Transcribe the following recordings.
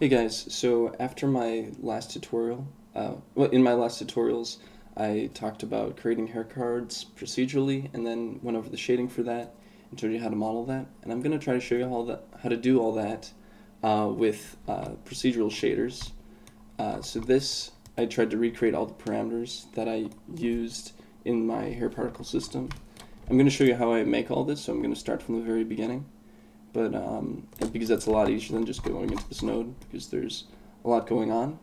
Hey guys, so after my last tutorial, in my last tutorials, I talked about creating hair cards procedurally and then went over the shading for that and showed you how to model that. And I'm going to try to show you how to do all that with procedural shaders. So this, I tried to recreate all the parameters that I used in my hair particle system. I'm going to show you how I make all this, so I'm going to start from the very beginning. But because that's a lot easier than just going into this node, because there's a lot going on.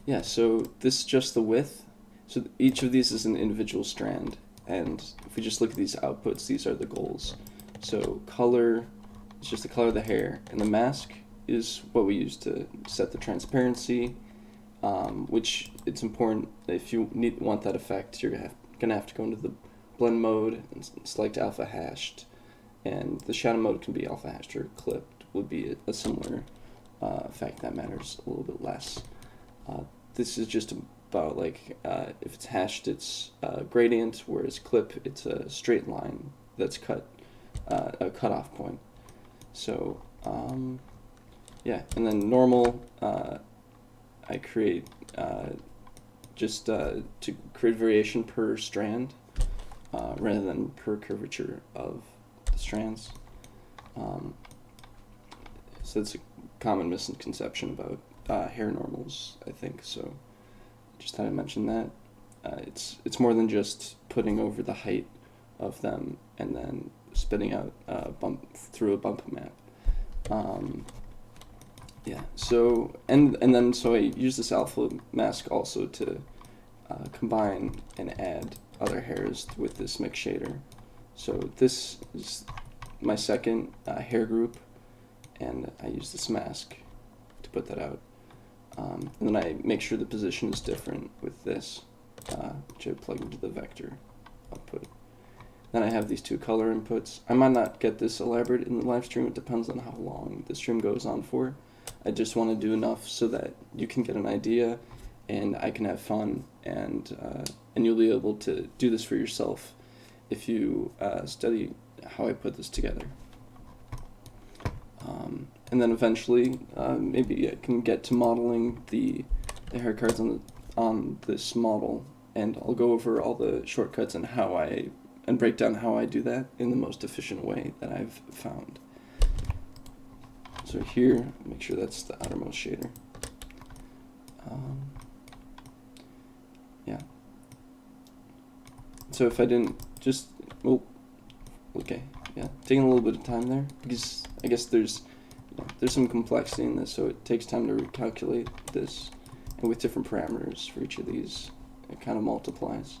Yeah, so this is just the width. So each of these is an individual strand, and if we just look at these outputs, these are the goals. So color is just the color of the hair, and the mask is what we use to set the transparency, which it's important if you want that effect, you're gonna have to go into the blend mode and select alpha hashed, and the shadow mode can be alpha hashed or clipped, would be a similar effect that matters a little bit less. This is just about like if it's hashed it's gradient, whereas clip it's a straight line that's cut, a cutoff point. So yeah, and then normal I create just to create variation per strand rather than per curvature of the strands. So that's a common misconception about hair normals, I think. So just thought I'd mention that. It's more than just putting over the height of them and then spitting out a bump through a bump map. Yeah. So and then so I use this alpha mask also to combine and add other hairs with this mix shader. So this is my second hair group, and I use this mask to put that out. And then I make sure the position is different with this, which I plug into the vector output. Then I have these two color inputs. I might not get this elaborate in the live stream, it depends on how long the stream goes on for. I just want to do enough so that you can get an idea and I can have fun, and you'll be able to do this for yourself if you study how I put this together. And then eventually, maybe I can get to modeling the hair cards on this model, and I'll go over all the shortcuts and break down how I do that in the most efficient way that I've found. So here, make sure that's the outermost shader. Yeah. So if I didn't just, oh, okay, yeah, taking a little bit of time there because I guess there's some complexity in this, so it takes time to recalculate this, and with different parameters for each of these, it kind of multiplies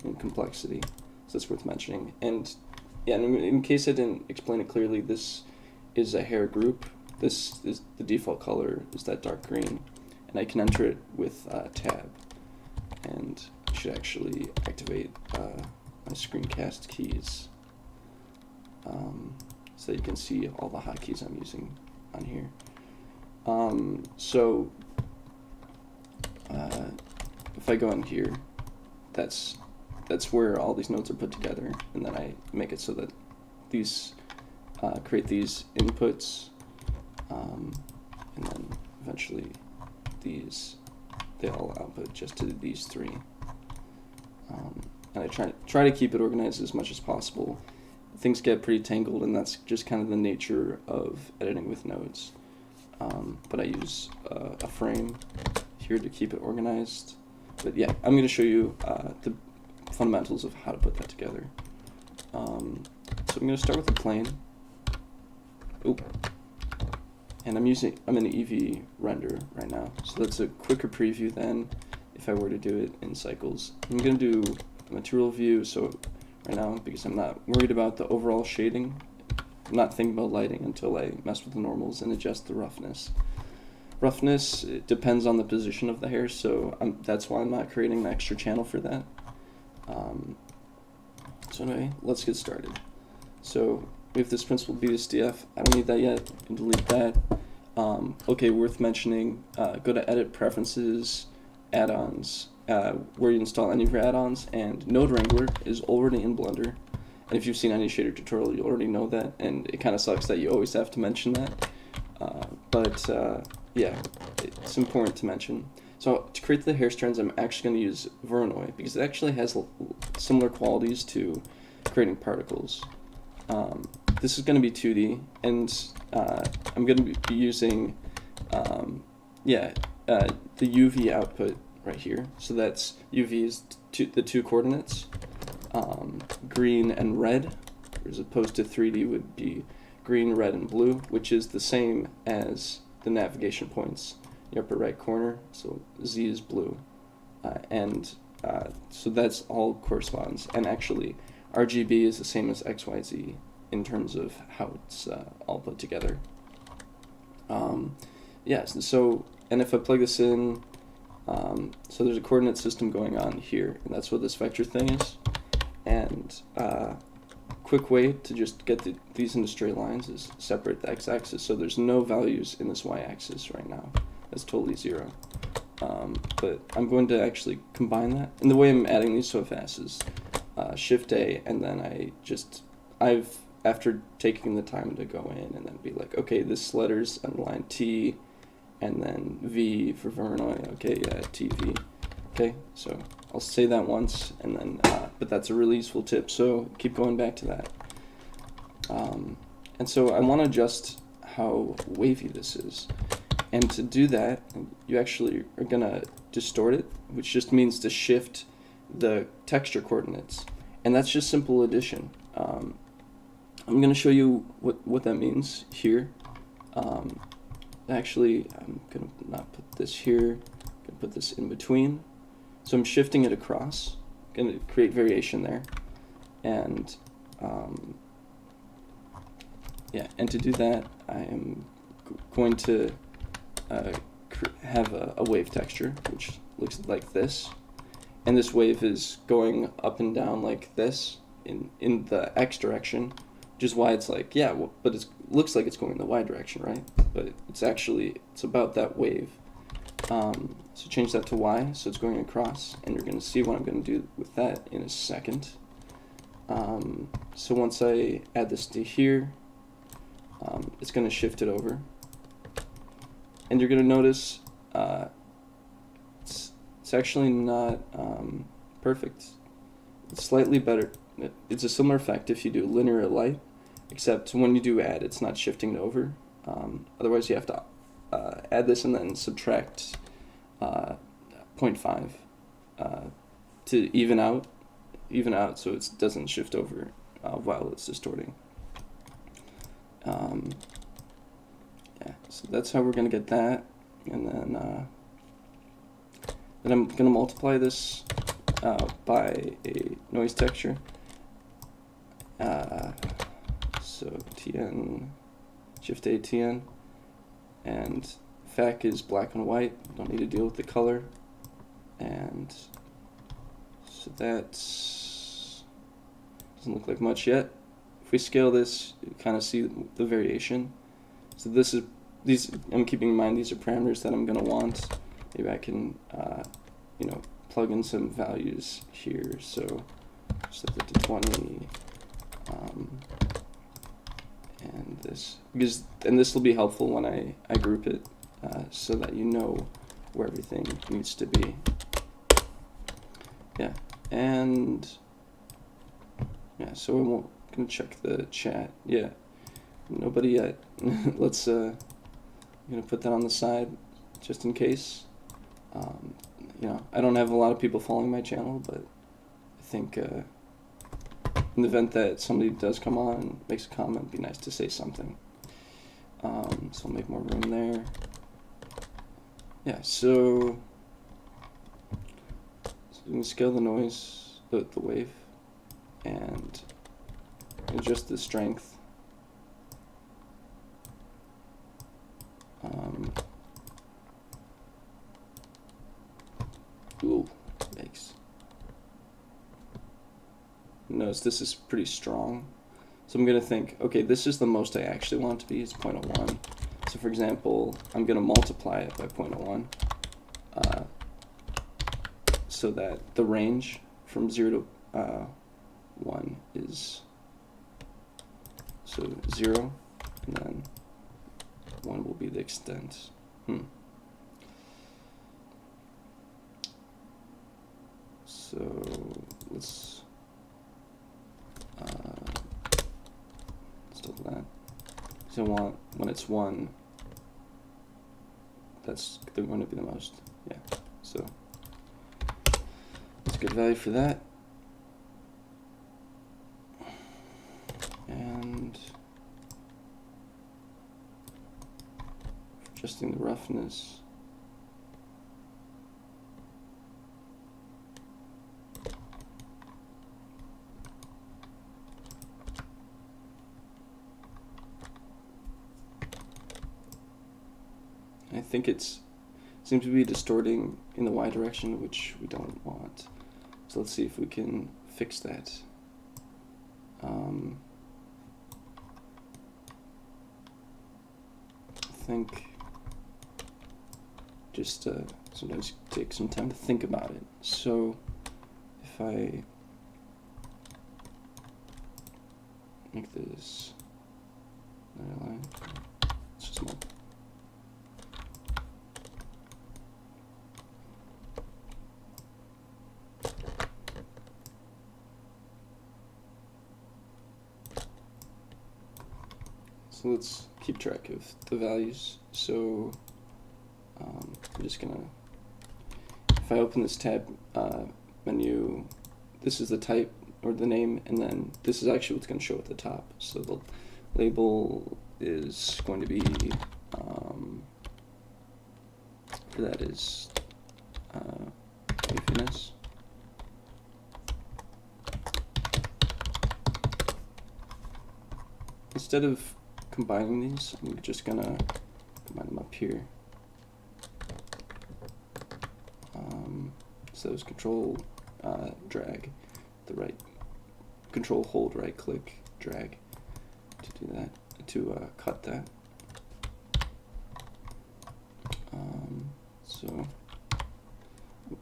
in complexity. So that's worth mentioning. And yeah, in case I didn't explain it clearly, this is a hair group. This is the default color is that dark green, and I can enter it with tab, and I should actually activate my screencast keys so that you can see all the hotkeys I'm using on here. So if I go in here, that's where all these nodes are put together, and then I make it so that these create these inputs, and then eventually they all output just to these three. And I try to keep it organized as much as possible. Things get pretty tangled, and that's just kind of the nature of editing with nodes. But I use a frame here to keep it organized. But yeah, I'm going to show you the fundamentals of how to put that together. So I'm going to start with a plane. Oop. And I'm in Eevee render right now, so that's a quicker preview than if I were to do it in cycles. I'm going to do a material view, so right now, because I'm not worried about the overall shading, I'm not thinking about lighting until I mess with the normals and adjust the roughness. Roughness, it depends on the position of the hair, so that's why I'm not creating an extra channel for that. So anyway, let's get started. So we have this principal BSDF. I don't need that yet. I can delete that. Okay, worth mentioning, go to Edit Preferences, Add-ons, where you install any of your add-ons, and Node Wrangler is already in Blender, And if you've seen any shader tutorial, you already know that, and it kind of sucks that you always have to mention that. Yeah, it's important to mention. So to create the hair strands, I'm actually going to use Voronoi because it actually has similar qualities to creating particles. This is going to be 2D, and I'm going to be using the UV output right here. So that's UV is the two coordinates, green and red, as opposed to 3D would be green, red, and blue, which is the same as the navigation points in the upper right corner. So Z is blue, so that's all corresponds. And actually, RGB is the same as XYZ in terms of how it's all put together. And if I plug this in, so there's a coordinate system going on here, and that's what this vector thing is. And quick way to just get these into straight lines is separate the x-axis, so there's no values in this y-axis right now. That's totally 0. But I'm going to actually combine that. And the way I'm adding these so fast is Shift A, and then after taking the time to go in and then be like, okay, this letter's underline T, and then V for Voronoi, okay, yeah, TV. Okay, so I'll say that once, and then, but that's a really useful tip, so keep going back to that. And so I want to adjust how wavy this is. And to do that, you actually are going to distort it, which just means to shift the texture coordinates. And that's just simple addition. I'm going to show you what that means here. Actually, I'm going to not put this here. I'm going to put this in between. So I'm shifting it across. I'm going to create variation there. And and to do that, I am going to have a wave texture, which looks like this. And this wave is going up and down like this in the X direction, which is why it's like, yeah, well, but it looks like it's going in the Y direction, right? But it's about that wave. So change that to Y, so it's going across, and you're going to see what I'm going to do with that in a second. So once I add this to here, it's going to shift it over. And you're going to notice it's actually not perfect. It's slightly better. It's a similar effect if you do linear light, except when you do add, it's not shifting it over. Otherwise, you have to add this and then subtract 0.5 to even out so it doesn't shift over while it's distorting. So that's how we're going to get that, and then I'm going to multiply this by a noise texture. So TN, Shift A, TN, and FAC is black and white. Don't need to deal with the color. And so that doesn't look like much yet. If we scale this, you kind of see the variation. So I'm keeping in mind these are parameters that I'm going to want. Maybe I can, plug in some values here. So set that to 20, and this, and this will be helpful when I group it, so that you know where everything needs to be. Yeah, and so I'm gonna check the chat. Yeah, nobody yet. Let's I'm gonna put that on the side just in case. I don't have a lot of people following my channel, but I think in the event that somebody does come on and makes a comment, it'd be nice to say something. So I'll make more room there. Yeah, so we can scale the noise, the wave, and adjust the strength. Ooh, yikes. Notice this is pretty strong. So I'm going to think, okay, this is the most I actually want it to be, is 0.01. So for example, I'm going to multiply it by 0.01 so that the range from 0 to 1 is So 0, and then 1 will be the extent. So let's do that. So when it's 1, they're going to be the most. Yeah. So that's a good value for that. And adjusting the roughness. I think it seems to be distorting in the Y direction, which we don't want. So let's see if we can fix that. I think just sometimes take some time to think about it. So if I make this another line, it's just more. So let's keep track of the values. So I'm just gonna, if I open this tab menu, this is the type or the name, and then this is actually what's going to show at the top. So the label is going to be, for that is waviness. Instead of combining these, I'm just gonna combine them up here. So it's control drag, the right, control hold right click drag to do that, to cut that. So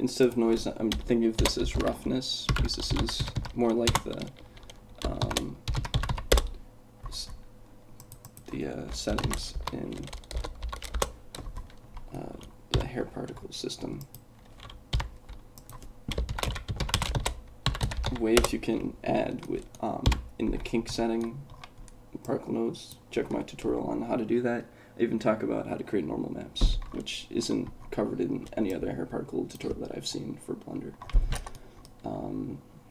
instead of noise, I'm thinking of this as roughness, because this is more like the settings in the hair particle system. Waves you can add with in the kink setting, particle nodes. Check my tutorial on how to do that. I even talk about how to create normal maps, which isn't covered in any other hair particle tutorial that I've seen for Blender.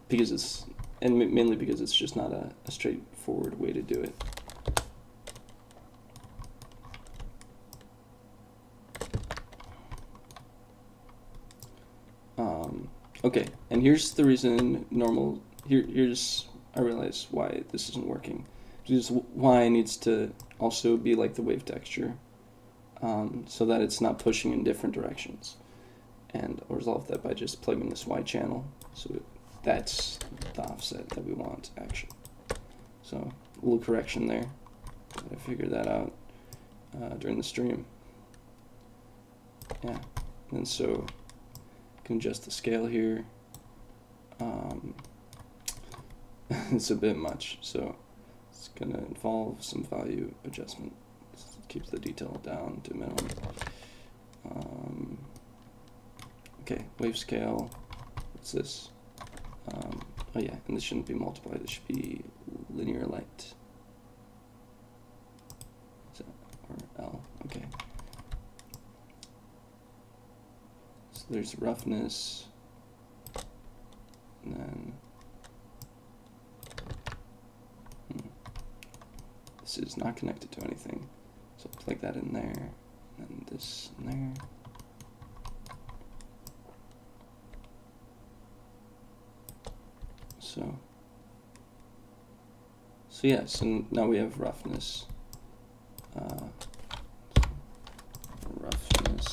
Because it's, and mainly because it's just not a straightforward way to do it. Okay, and here's the reason here's I realize why this isn't working. Because Y needs to also be like the wave texture, so that it's not pushing in different directions. And I'll resolve that by just plugging this Y channel. So that's the offset that we want, actually. So a little correction there. I figured that out during the stream. Yeah, and so can adjust the scale here. It's a bit much, so it's gonna involve some value adjustment. Keeps the detail down to minimum. Okay, wave scale. What's this? Oh yeah, and this shouldn't be multiplied. This should be linear light. Is that, or L? Okay. So there's roughness, and then this is not connected to anything, so plug that in there, and then this in there. So yeah, so now we have roughness. Roughness.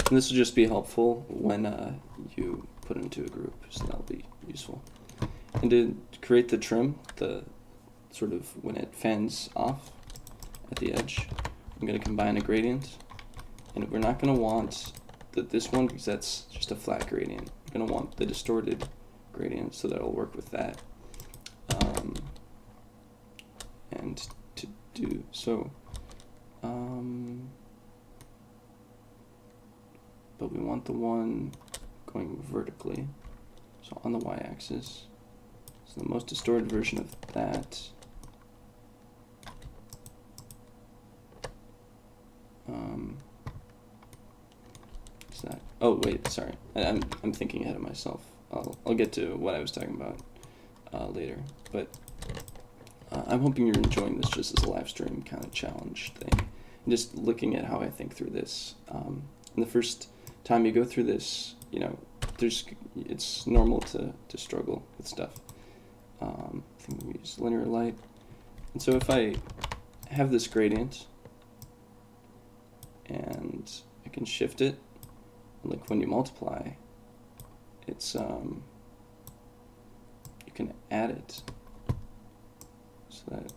And this will just be helpful when you put it into a group, so that'll be useful. And to create the trim, the sort of when it fans off at the edge, I'm going to combine a gradient, and we're not going to want this one because that's just a flat gradient. We're going to want the distorted gradient, so that'll work with that. So, but we want the one going vertically, so on the y-axis. So the most distorted version of that is that. Oh wait, sorry, I'm thinking ahead of myself. I'll get to what I was talking about later, but I'm hoping you're enjoying this just as a live stream kind of challenge thing, and just looking at how I think through this. And the first time you go through this, you know, it's normal to struggle with stuff. I think we use linear light, and so if I have this gradient and I can shift it, like when you multiply, it's you can add it so that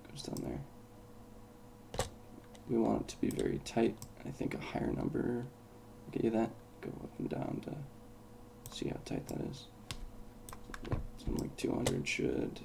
goes down there. We want it to be very tight. I think a higher number will get you that. Go up and down to see how tight that is. Yeah, something like 200 should.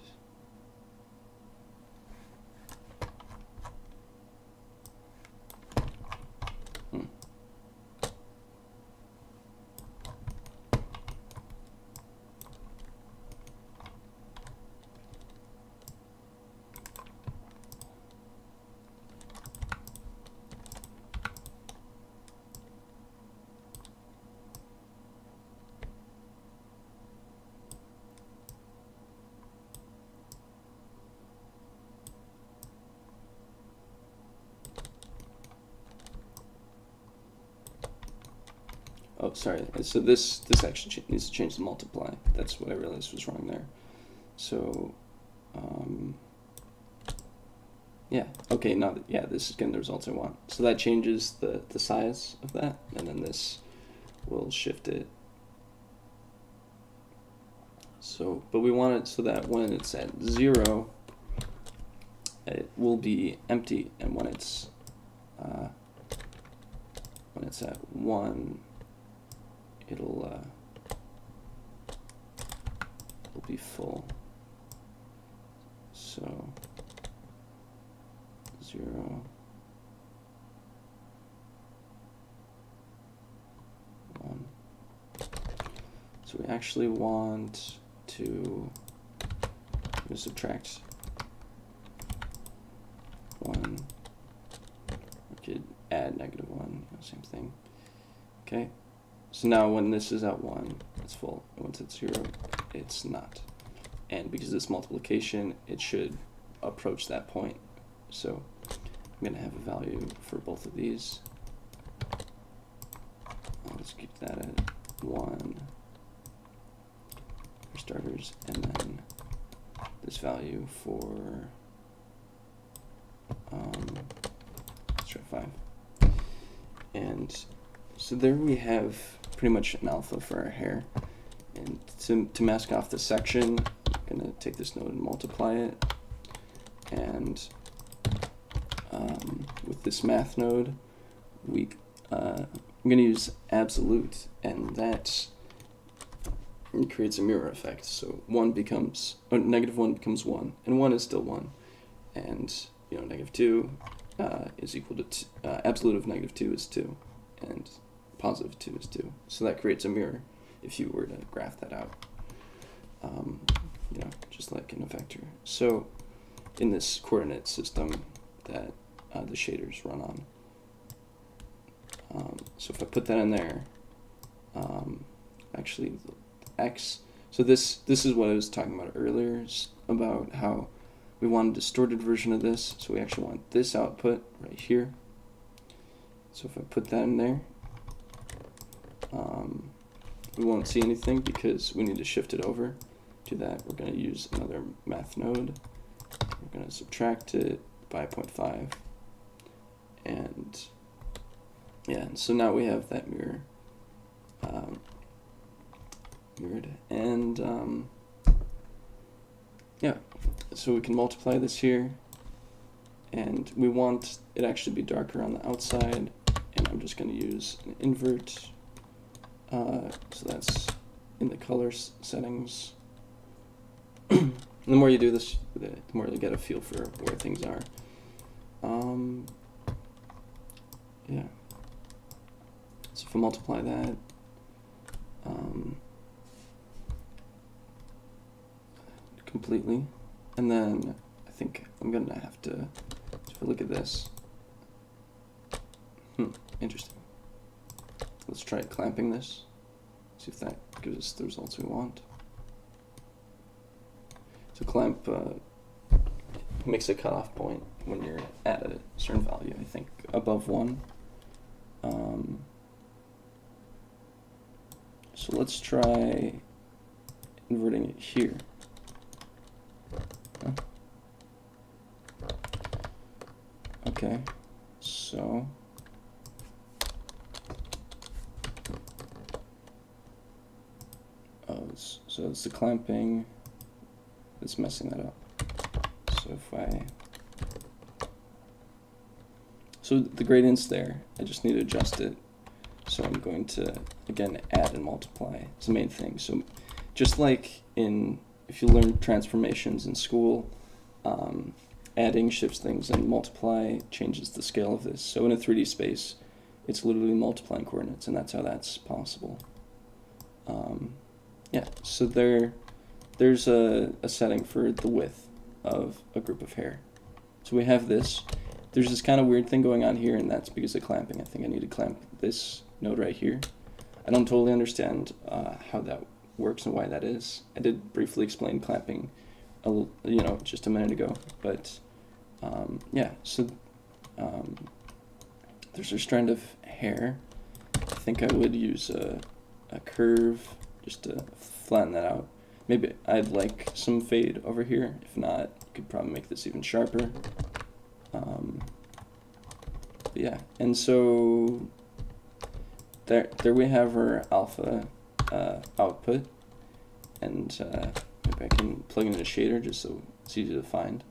Oh, sorry. So this actually needs to change the multiply. That's what I realized was wrong there. So, yeah. Okay. Now, yeah, this is getting the results I want. So that changes the size of that, and then this will shift it. So, but we want it so that when it's at 0, it will be empty, and when it's at 1. It'll be full. So 0, 1. So we actually want to subtract 1. We could add -1, you know, same thing. Okay. So now when this is at 1, it's full. And once it's 0, it's not. And because it's multiplication, it should approach that point. So I'm going to have a value for both of these. Let's keep that at 1 for starters, and then this value for let's try 5. And so there we have pretty much an alpha for our hair. And to mask off the section, I'm going to take this node and multiply it. And with this math node, I'm going to use absolute, and that creates a mirror effect. So -1 becomes 1, and 1 is still 1. And, you know, -2 is equal to, absolute of -2 is 2. And positive 2 is 2. So that creates a mirror if you were to graph that out, you know, just like in a vector. So in this coordinate system that the shaders run on. So if I put that in there, actually the x, so this is what I was talking about earlier, about how we want a distorted version of this. So we actually want this output right here. So if I put that in there, we won't see anything because we need to shift it over. To that, we're going to use another math node. We're going to subtract it by 0.5. And yeah, so now we have that mirror mirrored. And yeah, so we can multiply this here. And we want it actually be darker on the outside. And I'm just going to use an invert. So that's in the color settings. The more you do this, the more you get a feel for where things are. Yeah. So if I multiply that, completely, and then I think I'm gonna have to, if I look at this, interesting. Let's try clamping this, see if that gives us the results we want. So clamp makes a cutoff point when you're at a certain value, I think above 1. So let's try inverting it here. Okay, so so it's the clamping that's messing that up. So so the gradient's there, I just need to adjust it. So I'm going to, again, add and multiply. It's the main thing. So just like if you learn transformations in school, adding shifts things and multiply changes the scale of this. So in a 3D space, it's literally multiplying coordinates, and that's how that's possible. Yeah, so there's a setting for the width of a group of hair. So we have this. There's this kind of weird thing going on here, and that's because of clamping. I think I need to clamp this node right here. I don't totally understand how that works and why that is. I did briefly explain clamping just a minute ago, but yeah, so there's a strand of hair. I think I would use a curve just to flatten that out. Maybe I'd like some fade over here. If not, you could probably make this even sharper. But yeah, and so there we have our alpha output, and maybe I can plug in a shader just so it's easy to find.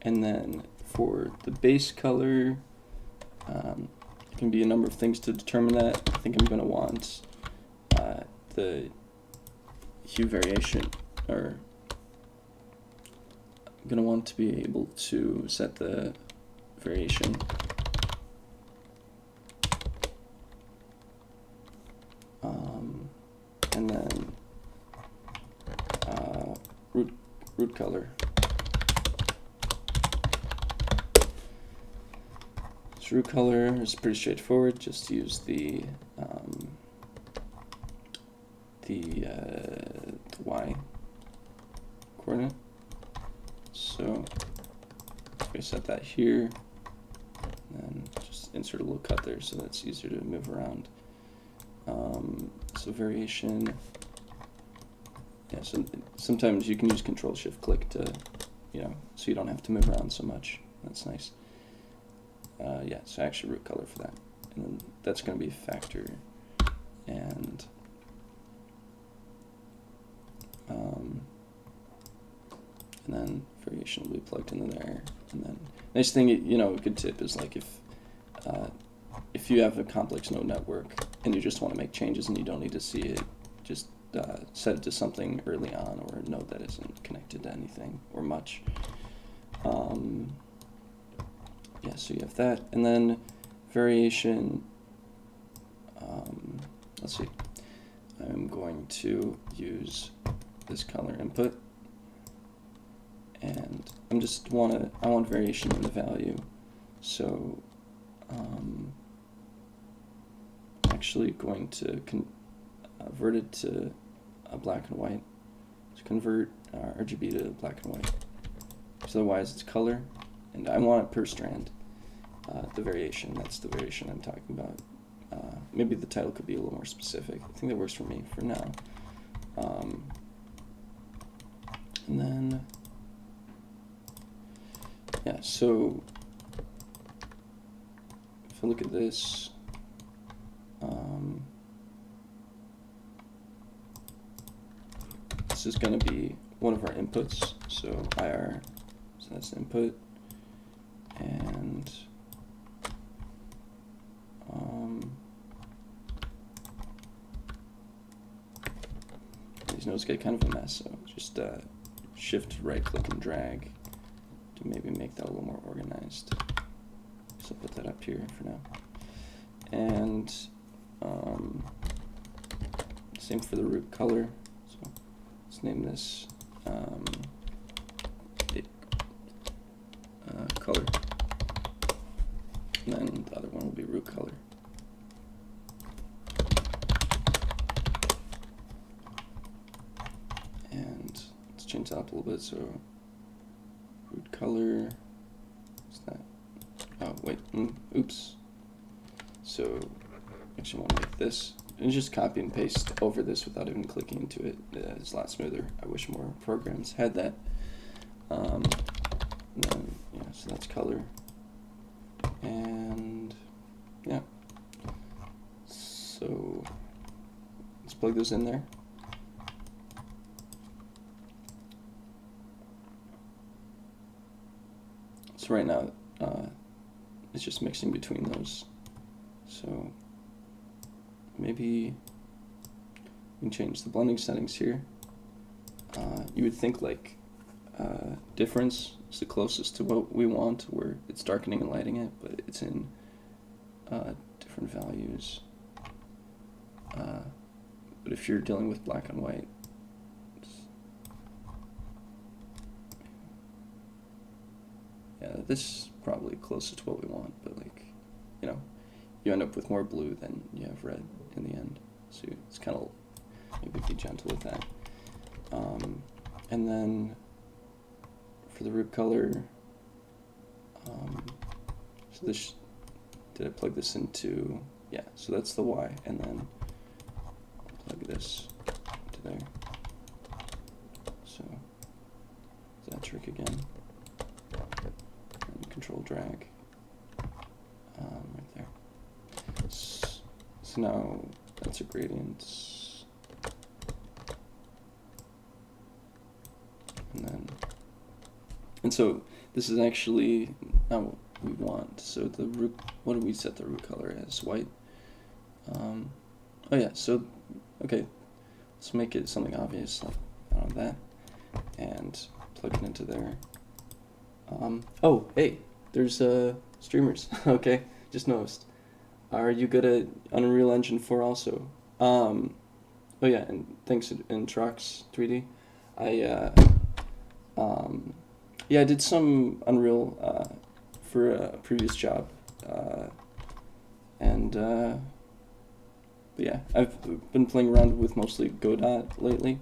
And then for the base color, it can be a number of things to determine that. I think I'm going to want the hue variation, or I'm going to want to be able to set the variation and then root color. So root color is pretty straightforward. Just use the y coordinate. So if I set that here, and then just insert a little cut there so that's easier to move around. So variation, yeah, so sometimes you can use Control-Shift-Click to, so you don't have to move around so much. That's nice. Yeah, so actually root color for that. And then that's going to be a factor. And then variation will be plugged into there. And then nice thing, a good tip is like if you have a complex node network and you just want to make changes and you don't need to see it, just set it to something early on, or a node that isn't connected to anything or much. Yeah, so you have that, and then variation. Let's see. I'm going to use this color input, and I want variation in the value. So I'm actually going to convert it to black and white. So convert RGB to black and white. So otherwise it's color, and I want it per strand. The variation, that's the variation I'm talking about. Maybe the title could be a little more specific. I think that works for me for now. And then, yeah, so if I look at this, this is going to be one of our inputs. So IR, so that's the input, and these nodes get kind of a mess, so just shift right click and drag to maybe make that a little more organized. So I'll put that up here for now. And same for the root color. So let's name this color. And then the other one will be root color. And let's change that up a little bit. So root color, what's that? Oh, wait, oops. So actually I want to make this, and just copy and paste over this without even clicking into it. It's a lot smoother. I wish more programs had that. And then, yeah, so that's color. And yeah, so let's plug those in there. So right now it's just mixing between those. So maybe we can change the blending settings here. You would think like difference is the closest to what we want, where it's darkening and lighting it, but it's in different values. But if you're dealing with black and white, yeah, this is probably closest to what we want, but like, you know, you end up with more blue than you have red in the end. So it's kind of, maybe be gentle with that. And then for the root color, so this, did I plug this into, yeah, so that's the Y, and then I'll plug this to there. So, that trick again. And control drag, right there. So now that's a gradient. And so this is actually not what we want. So the root, what do we set the root color as? White. Oh yeah. So okay, let's make it something obvious like that, and plug it into there. Oh hey, there's streamers. Okay, just noticed. Are you good at Unreal Engine 4 also? Oh yeah, and thanks in Trucks 3D. Yeah, I did some Unreal for a previous job, but yeah, I've been playing around with mostly Godot lately,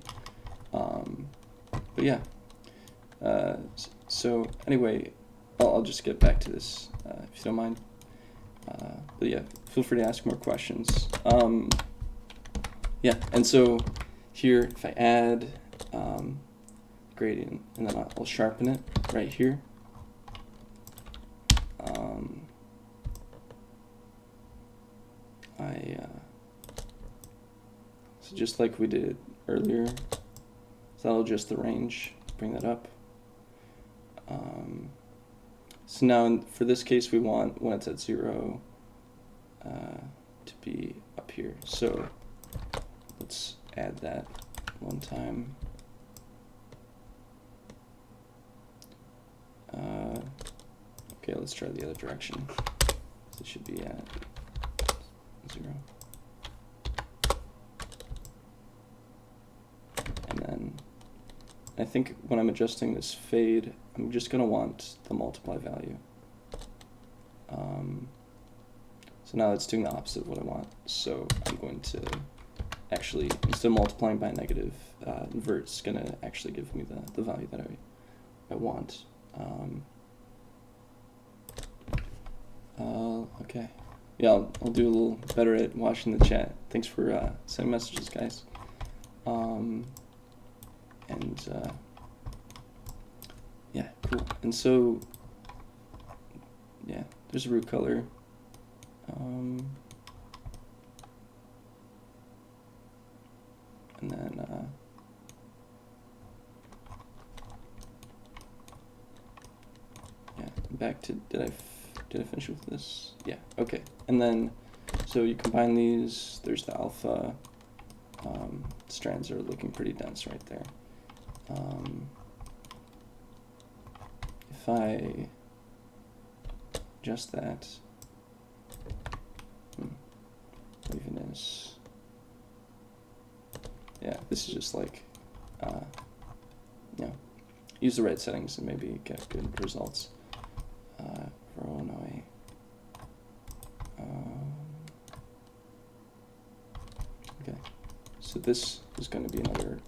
but yeah. So anyway, I'll just get back to this if you don't mind. But yeah, feel free to ask more questions. Yeah, and so here, if I add gradient, and then I'll sharpen it right here. So just like we did earlier, so that'll adjust the range, bring that up. So now for this case, we want when it's at 0 to be up here. So let's add that one time. Okay, let's try the other direction. So it should be at 0. And then I think when I'm adjusting this fade, I'm just going to want the multiply value. So now it's doing the opposite of what I want. So I'm going to actually, instead of multiplying by negative, invert's going to actually give me the value that I want. Okay. Yeah, I'll do a little better at watching the chat. Thanks for sending messages, guys. Yeah, cool. And so, yeah, there's a root color. And then, yeah, back to, did I finish with this? Yeah, okay. And then, so you combine these, there's the alpha, strands are looking pretty dense right there. If if I adjust that, wavyness, yeah, this is just like, you know, use the right settings and maybe get good results. Illinois. Okay, so this is going to be another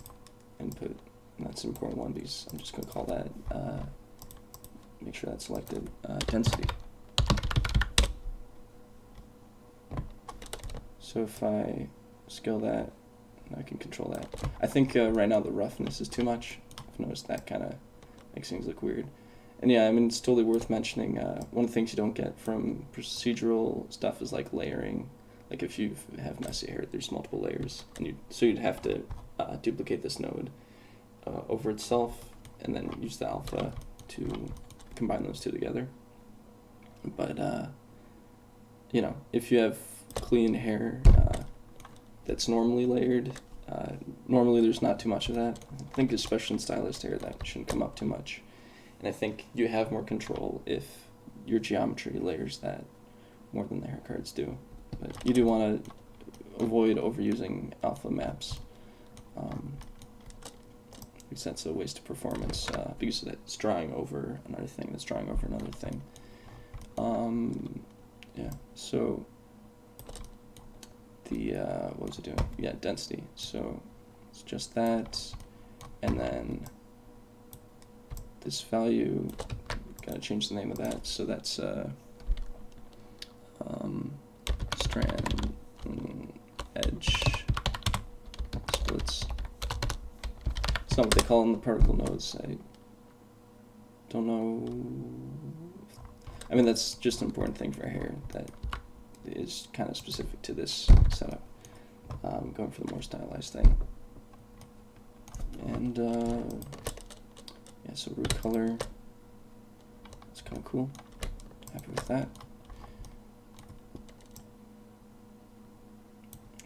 input, and that's an important one because I'm just going to call that, make sure that's selected, density. So if I scale that, I can control that. I think right now the roughness is too much. I've noticed that kind of makes things look weird. And yeah, I mean, it's totally worth mentioning, one of the things you don't get from procedural stuff is like layering. Like if you have messy hair, there's multiple layers, and so you'd have to duplicate this node over itself, and then use the alpha to combine those two together. But you know, if you have clean hair that's normally layered, normally there's not too much of that. I think especially in stylized hair, that shouldn't come up too much. And I think you have more control if your geometry layers that more than the hair cards do. But you do want to avoid overusing alpha maps, because that's a waste of performance, because that's drawing over another thing, that's drawing over another thing. Yeah, so the, what was it doing? Yeah, density. So it's just that, and then this value, gotta change the name of that, so that's strand edge splits. It's not what they call in the particle nodes. I don't know. I mean, that's just an important thing for hair that is kind of specific to this setup. Going for the more stylized thing. And yeah, so root color, that's kind of cool. Happy with that.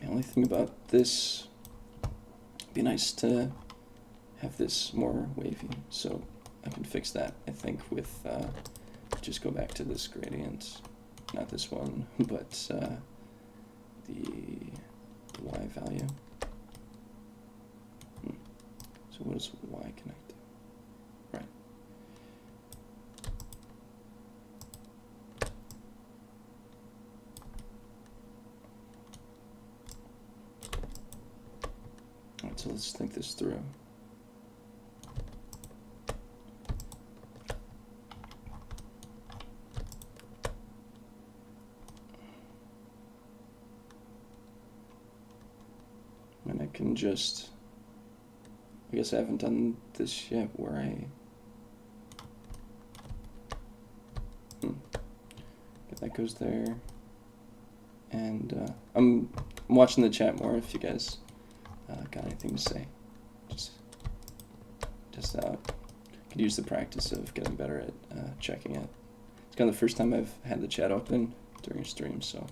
The only thing about this, it'd be nice to have this more wavy, so I can fix that, I think, with, just go back to this gradient, not this one, but the Y value. So what does Y connect to? Right. Alright, so let's think this through. And I can just, I guess I haven't done this yet where I, that goes there, and I'm watching the chat more if you guys got anything to say. Just could use the practice of getting better at checking it. It's kind of the first time I've had the chat open during a stream, so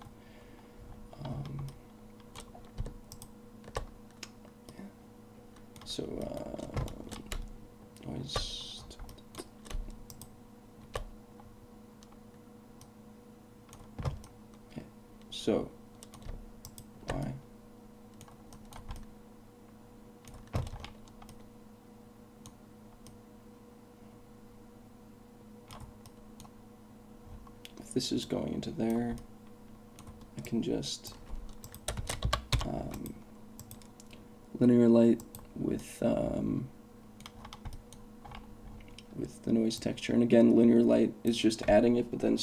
yeah. So noise. Okay. So Y. If this is going into there, I can just linear light with the noise texture, and again, linear light is just adding it, but then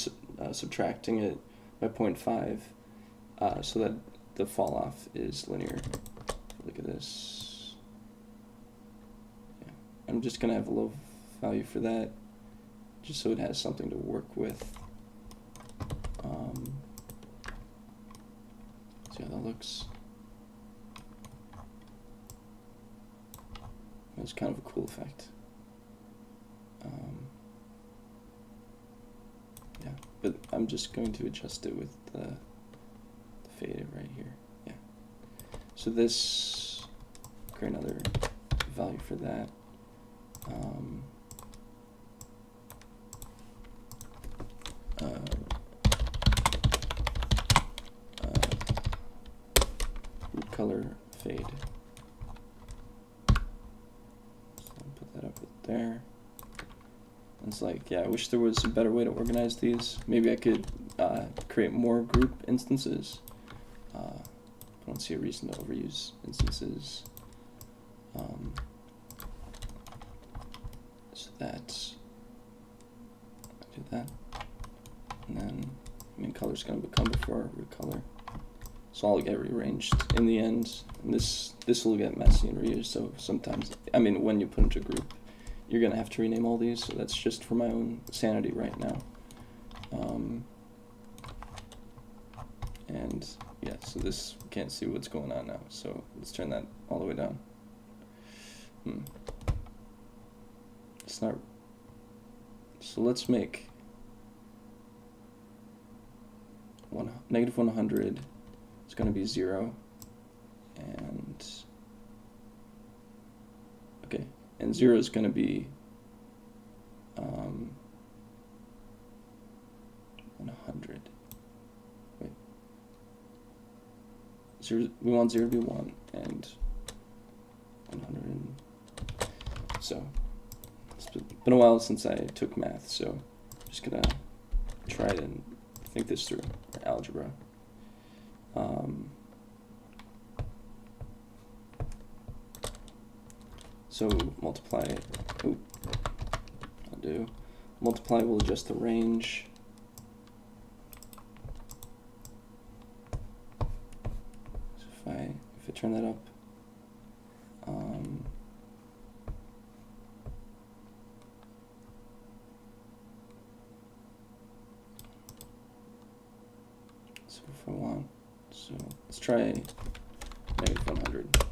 subtracting it by 0.5, so that the fall off is linear. Look at this. Yeah. I'm just gonna have a low value for that, just so it has something to work with. See how that looks. It's kind of a cool effect. Yeah, but I'm just going to adjust it with the fade right here. Yeah. So this, create another value for that. there. It's like, yeah, I wish there was a better way to organize these. Maybe I could create more group instances. I don't see a reason to overuse instances. So that's, I do that. And then main color's gonna become before I recolor. So I'll get rearranged in the end. And this will get messy and reused. So sometimes, I mean, when you put into a group, you're gonna have to rename all these. So that's just for my own sanity right now. And yeah, so this, we can't see what's going on now. So let's turn that all the way down. It's not, so let's make negative 100. It's going to be 0, and okay, and 0 is going to be 100. Wait, 0. We want 0 to be 1 and 100. So it's been a while since I took math, so I'm just gonna try to think this through, or algebra. So multiply, multiply will adjust the range. So if I turn that up, so if I want, so let's try negative 100.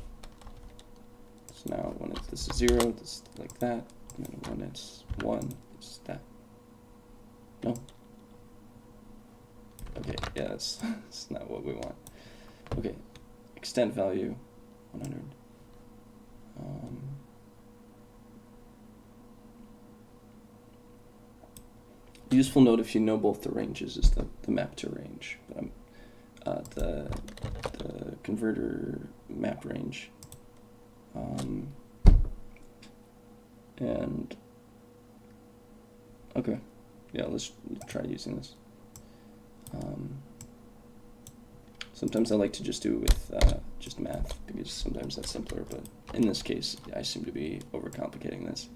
So now when this is 0, this is like that, and then when it's 1, it's that. No? Okay, yeah, that's not what we want. Okay, extent value 100. Useful note if you know both the ranges is the map to range, but the converter map range. And okay, yeah, let's try using this. Sometimes I like to just do it with just math, because sometimes that's simpler, but in this case I seem to be overcomplicating this.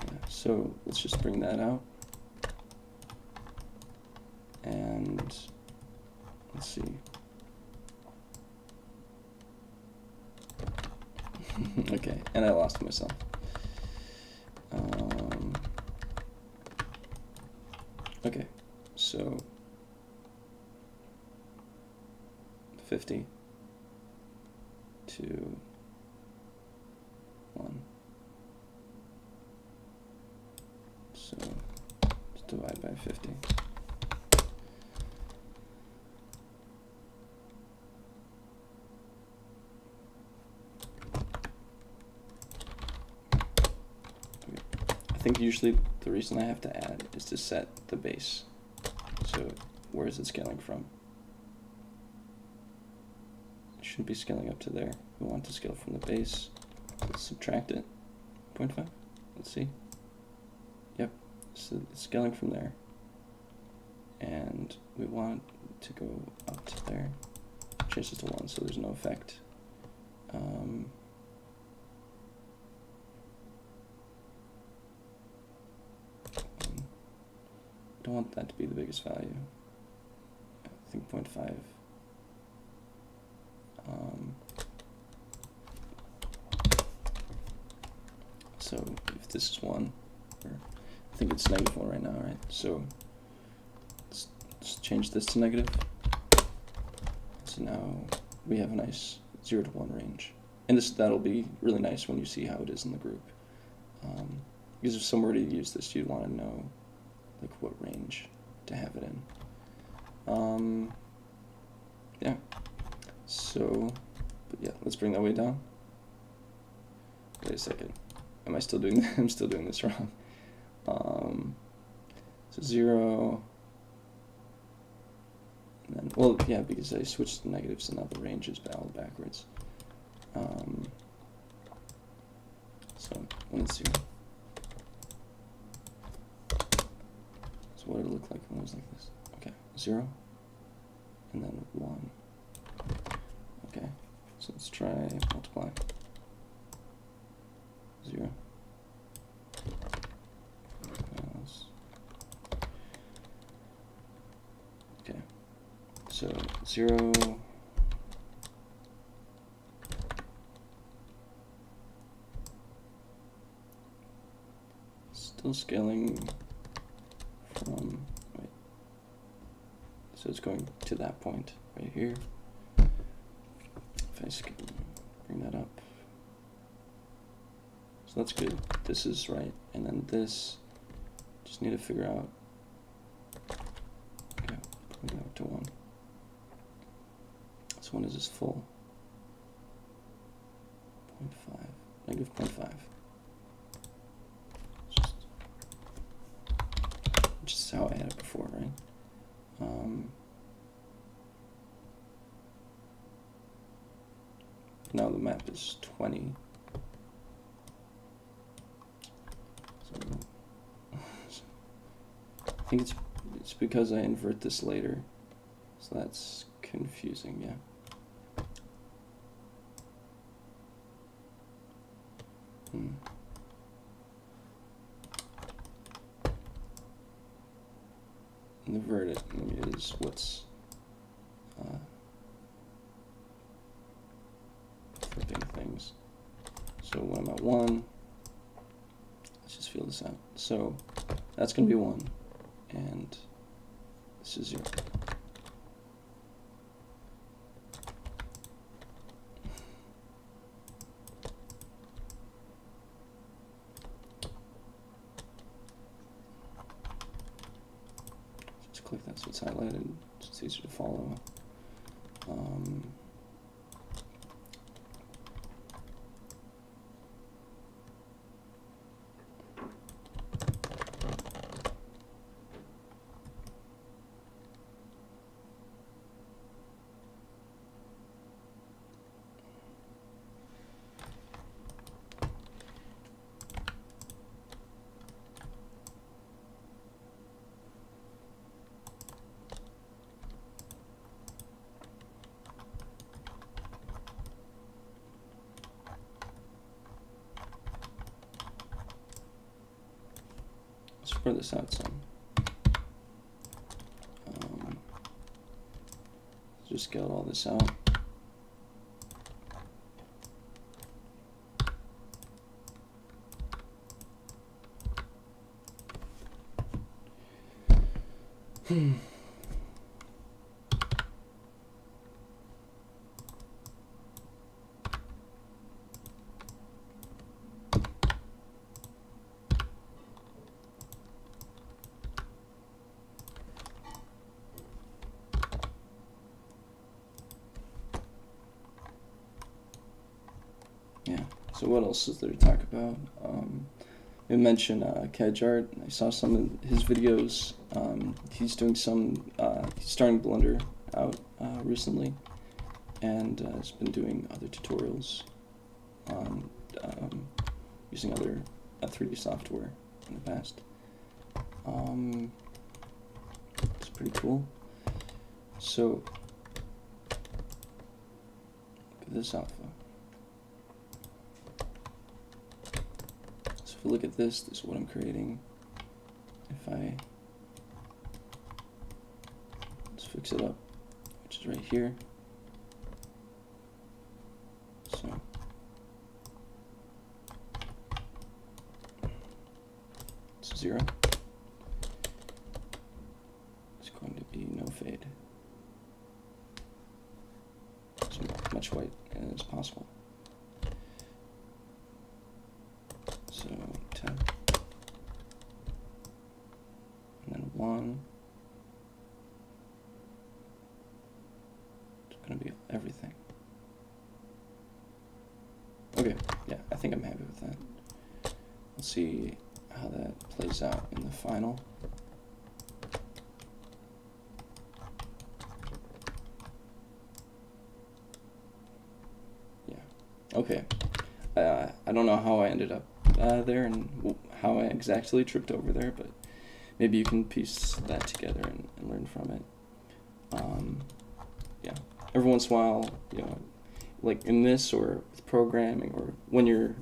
Yeah, so let's just bring that out, and let's see. Okay, and I lost myself. Okay, so 50 to 1. So let's divide by 50. I think usually the reason I have to add is to set the base. So where is it scaling from? It should be scaling up to there. We want to scale from the base. Let's subtract it. 0.5. Let's see. Yep. So it's scaling from there. And we want to go up to there. Change this to 1 so there's no effect. Don't want that to be the biggest value. I think 0.5. So if this is 1, or I think it's negative 1 right now, right? So let's change this to negative. So now we have a nice 0 to 1 range. And that'll be really nice when you see how it is in the group. Because if somewhere to use this, you'd want to know like what range to have it in. Yeah. So, but yeah, let's bring that way down. Wait a second. Am I still doing that? I'm still doing this wrong. So 0. And then, well, yeah, because I switched to negatives and now the range is all backwards. So when it's 0. So what did it look like when it was like this? Okay, 0, and then 1. Okay, so let's try multiply. 0. Okay, so 0. Still scaling from, wait, so it's going to that point right here. If I bring that up, so that's good. This is right, and then this, just need to figure out, okay, bring it up to 1. So when is this full? 0.5, negative 0.5. Just how I had it before, right? Now the map is 20. So I think it's because I invert this later, so that's confusing. Yeah. And the verdict is what's flipping things. So when I'm at 1, let's just feel this out. So that's going to be 1, and this is 0. Click that so it's highlighted, so it's easier to follow. Spread this out some. Just scale all this out. Yeah, so what else is there to talk about? I mentioned Kedjart. I saw some of his videos. He's doing some, he's starting Blender out recently, and has been doing other tutorials on using other 3D software in the past. It's pretty cool. So, look at this alpha. So if we look at this is what I'm creating. If I let's fix it up, which is right here. So it's 0. It's going to be no fade. As much white as possible. So 10. And then 1. It's going to be everything. Okay, yeah, I think I'm happy with that. Let's see how that plays out in the final. Yeah, okay. I don't know how I ended up there and how I exactly tripped over there, but maybe you can piece that together and learn from it. Yeah, every once in a while, you know, like in this or with programming or when you're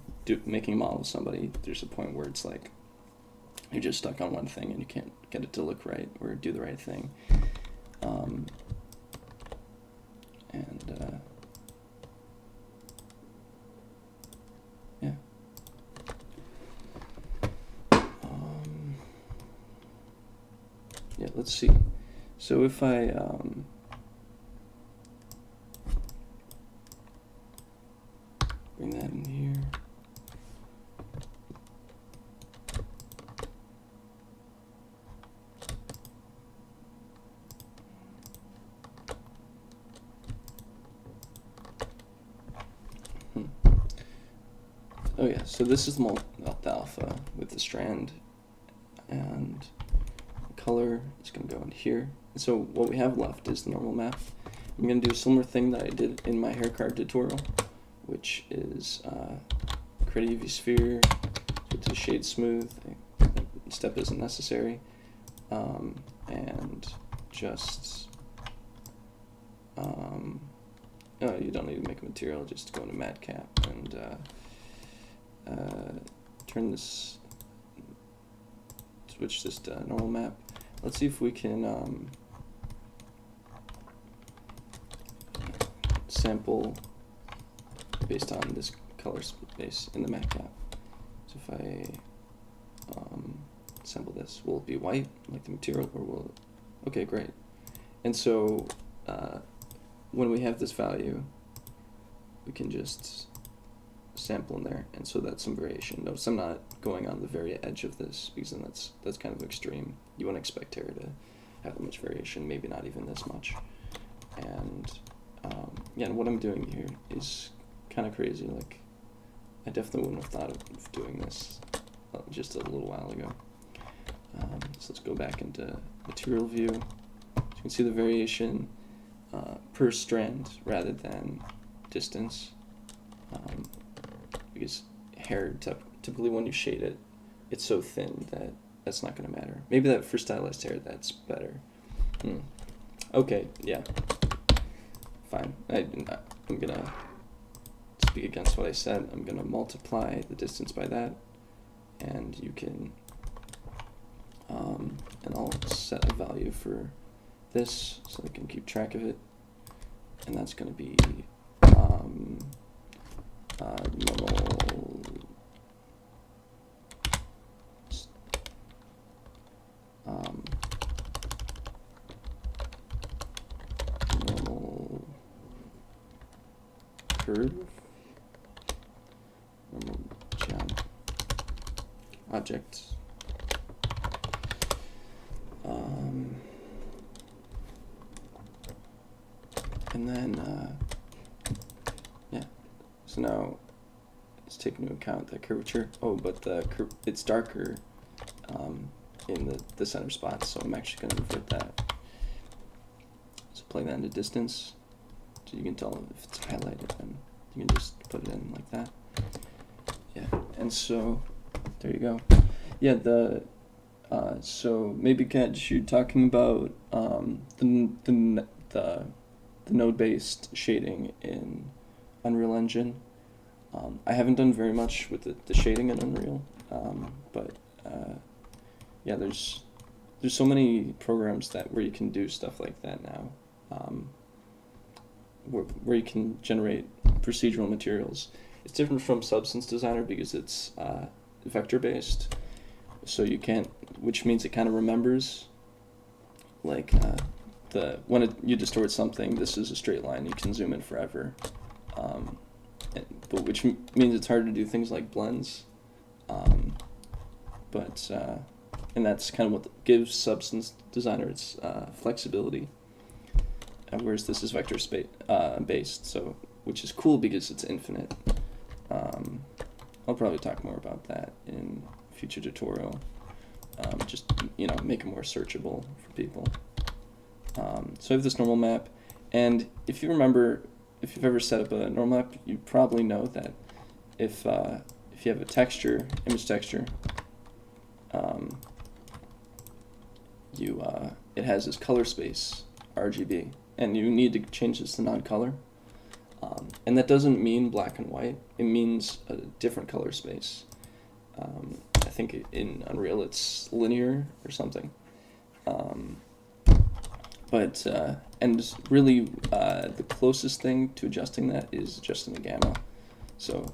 making a model with somebody, there's a point where it's like you're just stuck on one thing and you can't get it to look right or do the right thing. Yeah. Yeah, let's see. So if I bring that in here. Oh yeah, so this is the alpha with the strand, and color is going to go in here. And so what we have left is the normal map. I'm going to do a similar thing that I did in my hair card tutorial, which is create a UV sphere, go to shade smooth, step isn't necessary, and just, you don't need to make a material, just go into matcap and turn this, switch this to normal map. Let's see if we can sample based on this color space in the matcap. So if I sample this, will it be white like the material, or will it? Okay, great. And so when we have this value, we can just sample in there, and so that's some variation. Notice I'm not going on the very edge of this, because then that's kind of extreme. You wouldn't expect hair to have that much variation, maybe not even this much. And yeah, and what I'm doing here is kind of crazy. Like, I definitely wouldn't have thought of doing this just a little while ago. So let's go back into material view. So you can see the variation per strand rather than distance. Because hair, typically when you shade it, it's so thin that that's not going to matter. Maybe that for stylized hair, that's better. Okay, yeah. Fine. I'm going to speak against what I said. I'm going to multiply the distance by that, and you can, and I'll set a value for this so I can keep track of it, and that's going to be normal curve, normal object, and then yeah, so now let's take into account that curvature. Oh, but it's darker in the center spot, so I'm actually going to invert that. So plug that into distance, so you can tell if it's highlighted, and you can just put it in like that. Yeah, and so there you go. Yeah, so maybe Kat, you're talking about the node-based shading in Unreal Engine. I haven't done very much with the shading in Unreal, but yeah, there's so many programs where you can do stuff like that now, where you can generate procedural materials. It's different from Substance Designer because it's vector based, so you can't, which means it kind of remembers, like when you distort something, this is a straight line, you can zoom in forever. But which means it's hard to do things like blends, and that's kind of what gives Substance Designer its flexibility, whereas this is vector based, so which is cool because it's infinite. I'll probably talk more about that in a future tutorial, just make it more searchable for people. So I have this normal map, and if you remember, if you've ever set up a normal map, you probably know that if if you have a texture, image texture, it has this color space, RGB, and you need to change this to non-color. And that doesn't mean black and white, it means a different color space. I think in Unreal it's linear or something. And really the closest thing to adjusting that is adjusting the gamma. So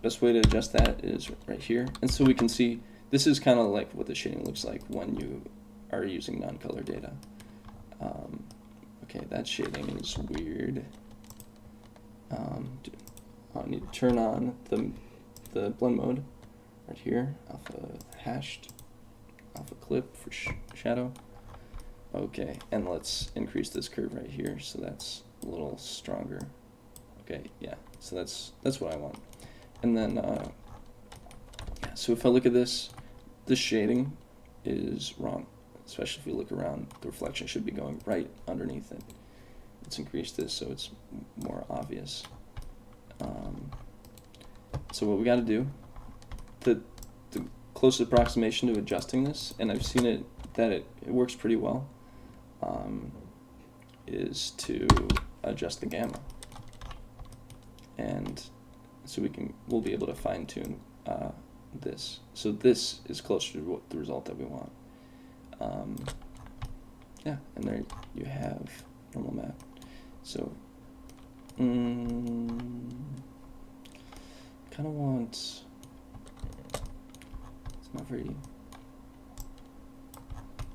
best way to adjust that is right here. And so we can see, this is kind of like what the shading looks like when you are using non-color data. Okay, that shading is weird. I need to turn on the blend mode right here, alpha hashed, alpha clip for shadow. Okay, and let's increase this curve right here so that's a little stronger. Okay, yeah, so that's what I want. And then, yeah, so if I look at this shading is wrong, especially if you look around, the reflection should be going right underneath it. Let's increase this so it's more obvious. So what we got to do, the closest approximation to adjusting this, and I've seen it that it works pretty well, is to adjust the gamma, and so we'll be able to fine tune this. So this is closer to the result that we want. Yeah, and there you have normal map. So kind of want, it's not very,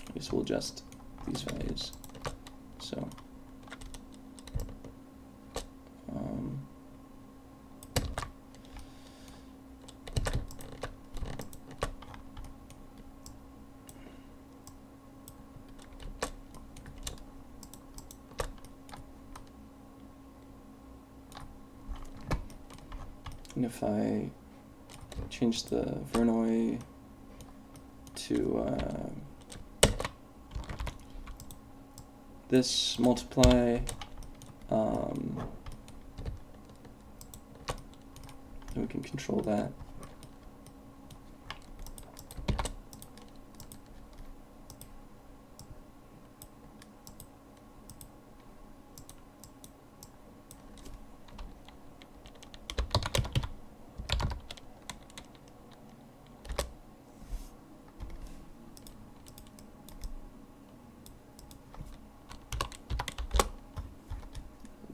I guess we'll adjust these values. So and if I change the Verneuil to this, multiply, then we can control that.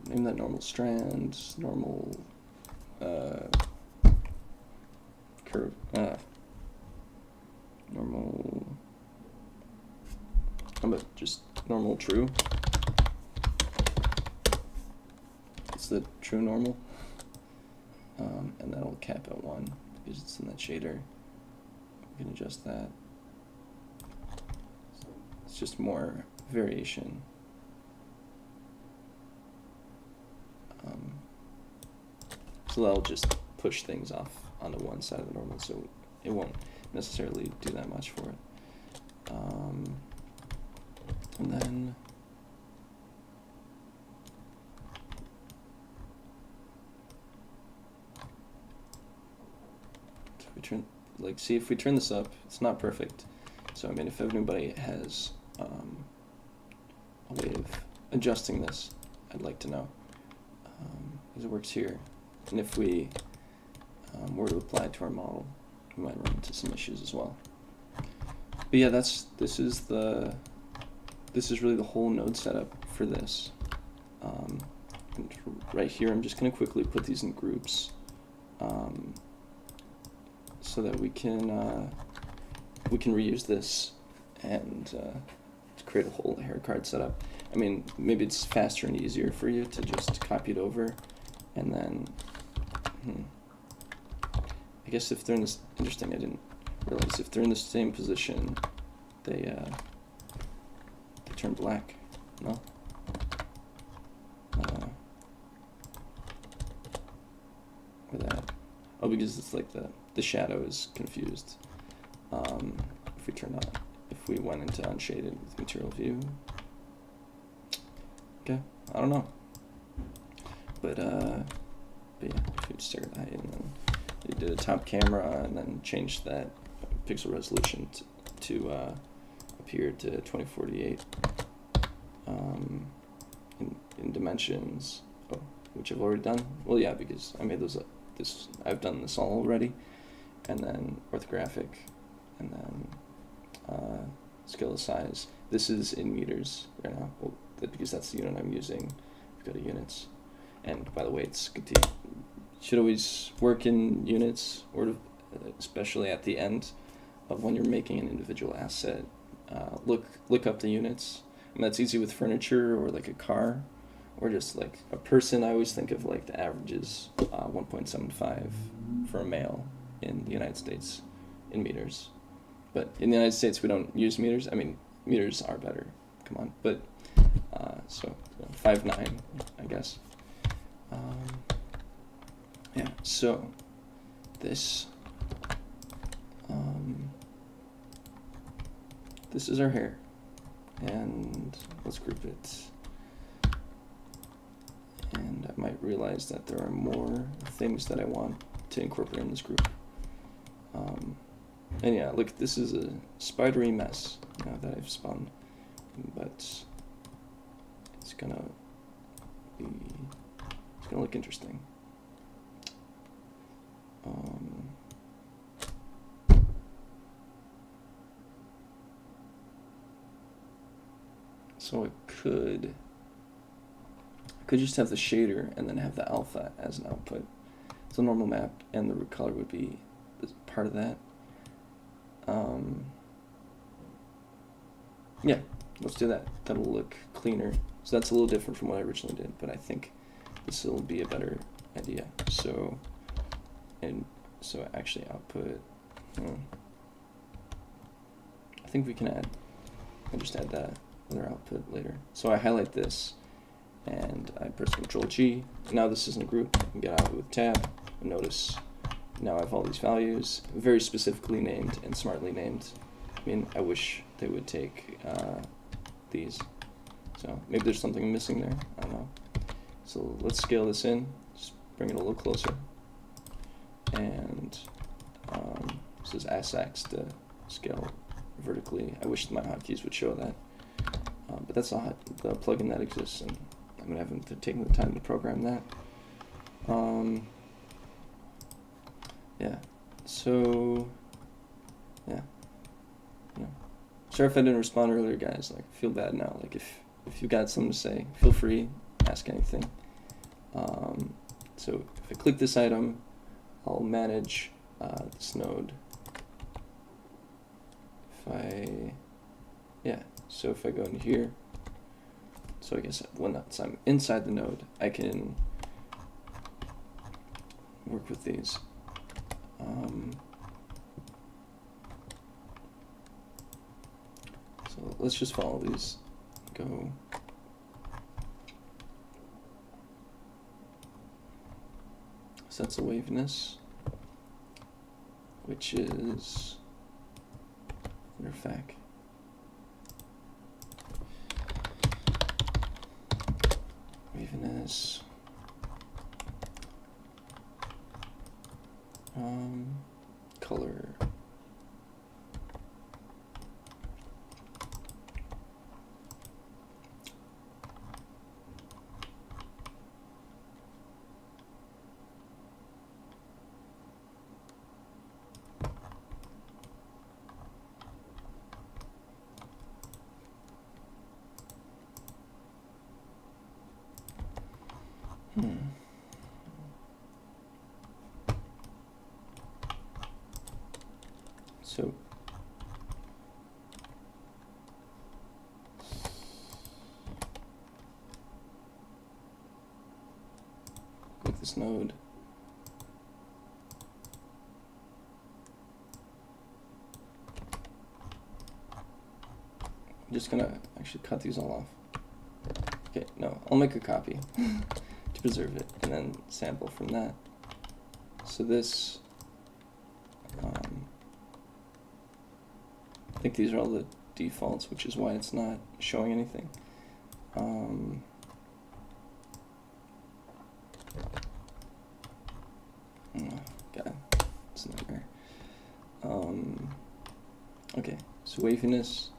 Name that normal strand, normal curve, normal, how about just normal true? It's the true normal, and that'll cap at 1 because it's in that shader. We can adjust that. It's just more variation. So that'll just push things off onto one side of the normal, so it won't necessarily do that much for it. And then if we turn, like, see if we turn this up, it's not perfect. So I mean, if anybody has a way of adjusting this, I'd like to know, because it works here. And if we were to apply it to our model, we might run into some issues as well. But yeah, this is really the whole node setup for this. And right here, I'm just going to quickly put these in groups, so that we can reuse this and to create a whole hair card setup. I mean, maybe it's faster and easier for you to just copy it over, and then I guess if they're in this, interesting, I didn't realize if they're in the same position, they turn black. No. Or that. Oh, because it's like the shadow is confused. If we turn on, if we went into unshaded with material view. Okay, I don't know. But yeah, if you stare at height and then did a top camera and then changed that pixel resolution to up here to 2048 in dimensions, which I've already done. Well, yeah, because I made those. I've done this all already, and then orthographic, and then scale of size. This is in meters right now, well, because that's the unit I'm using. We've got a units, and by the way, it's good to should always work in units, or especially at the end of when you're making an individual asset. Look up the units. And that's easy with furniture or like a car, or just like a person. I always think of like the average is 1.75 for a male in the United States in meters. But in the United States, we don't use meters. I mean, meters are better. Come on. But so 5'9", I guess. Yeah. So this this is our hair, and let's group it. And I might realize that there are more things that I want to incorporate in this group. And yeah, look, this is a spidery mess now that I've spun, but it's gonna look interesting. So I could just have the shader and then have the alpha as an output. It's a normal map, and the root color would be part of that. Yeah, let's do that. That'll look cleaner. So that's a little different from what I originally did, but I think this will be a better idea. So actually output. I think we can add. I just add that other output later. So I highlight this, and I press Control G. Now this isn't a group. I can get out of it with Tab. And notice now I have all these values, very specifically named and smartly named. I mean, I wish they would take these. So maybe there's something missing there. I don't know. So let's scale this in. Just bring it a little closer. And this is SX to scale vertically. I wish my hotkeys would show that. But that's the plugin that exists, and I'm going to have taken the time to program that. Yeah, so, yeah. Sorry if I didn't respond earlier, guys. Like, I feel bad now. Like, if you got something to say, feel free, ask anything. So if I click this item, I'll manage this node. So if I go in here, so I guess when I'm inside the node, I can work with these. So let's just follow these. Go. Sets of waviness, which is under fac. Waviness. Color. So click this node. I'm just gonna actually cut these all off. Okay, no, I'll make a copy to preserve it, and then sample from that. So this, I think these are all the defaults, which is why it's not showing anything. God. Okay, so waviness.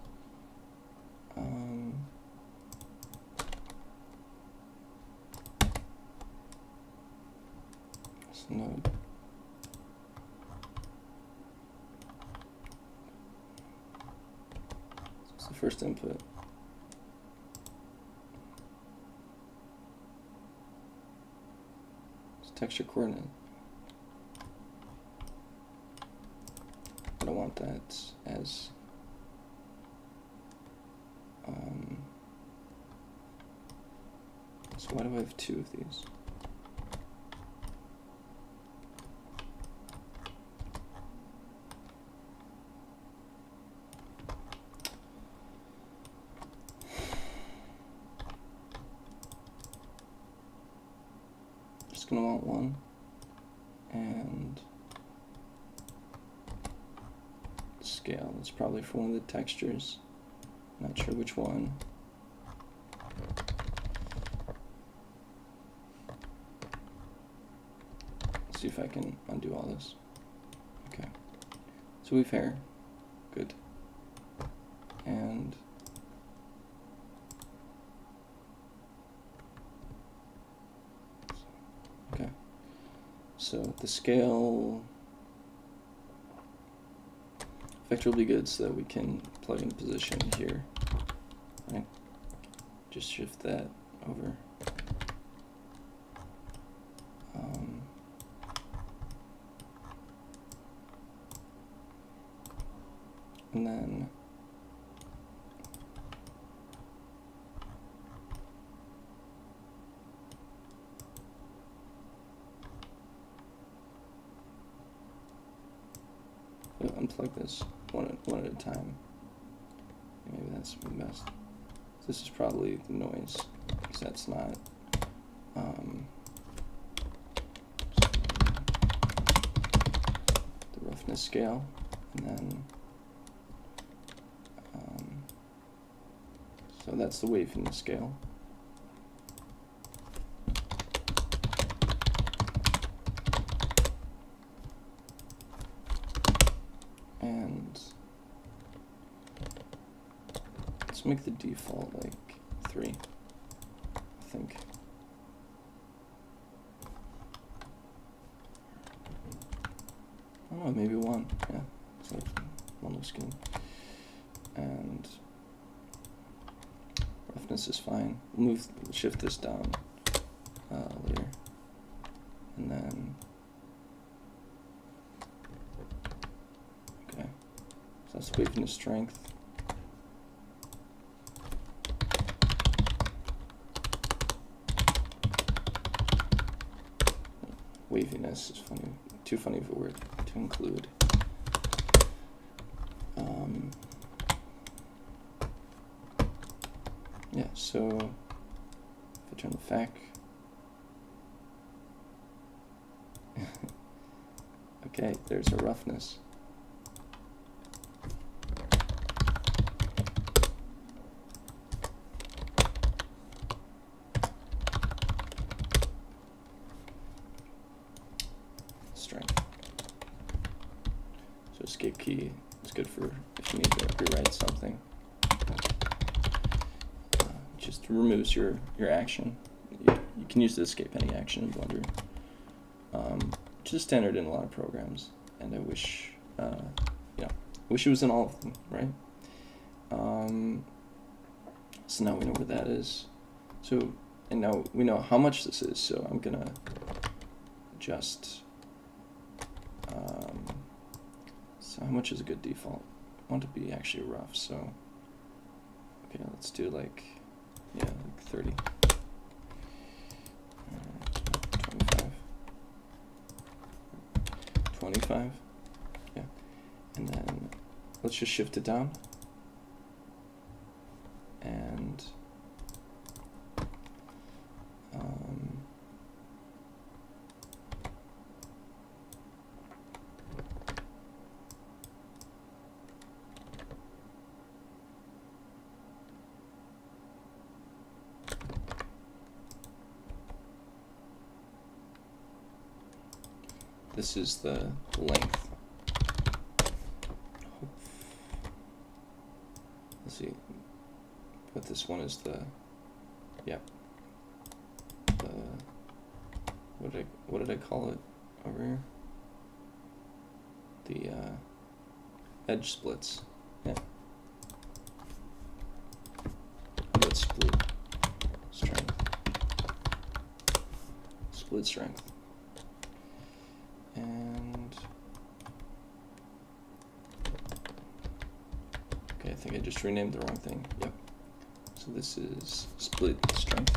Node. It's the first input. It's texture coordinate. I don't want that as so why do I have two of these? Just gonna want one, and scale. It's probably for one of the textures. Not sure which one. Let's see if I can undo all this. Okay. So we have hair. Good. And okay. So the scale vector will be good so that we can plug in position here. Right? Just shift that over. And then unplug this one at a time. Maybe that's the best. This is probably the noise, because that's not. The roughness scale, and then so that's the waviness scale. And let's make the default like 3, I think. I don't know, maybe 1, yeah, so 1 looks good. And roughness is fine. We'll shift this down later. And then, okay, so that's waviness strength. Waviness is funny, too funny of a word to include. Yeah, so if I turn the FAC, okay, there's a roughness. Strength. So escape key is good for if you need to rewrite something. Just removes your action. You can use the escape any action in Blender, which is standard in a lot of programs. And I wish, wish it was in all of them, right? So now we know where that is. So, and now we know how much this is. So I'm gonna adjust. So how much is a good default? I want to be actually rough. So, okay, let's do like. Yeah, like 30. 25. 25. Yeah. And then let's just shift it down. And this is the length. let's see, but this one is the, yep, the, what did I call it over here? The edge splits. Yeah. That's split strength. Split strength. And okay, I think I just renamed the wrong thing. Yep. So this is split strength.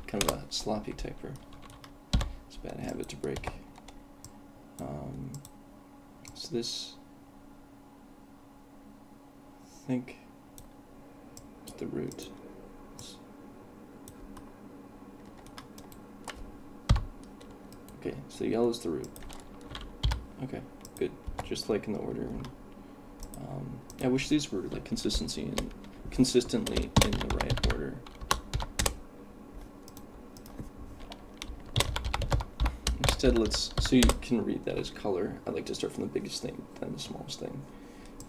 Kind of a sloppy typer. It's a bad habit to break. So this, I think, is the root. Okay, so yellow is the root. Okay, good. Just like in the order. I wish these were like consistently in the right order. Instead, so you can read that as color. I like to start from the biggest thing, then the smallest thing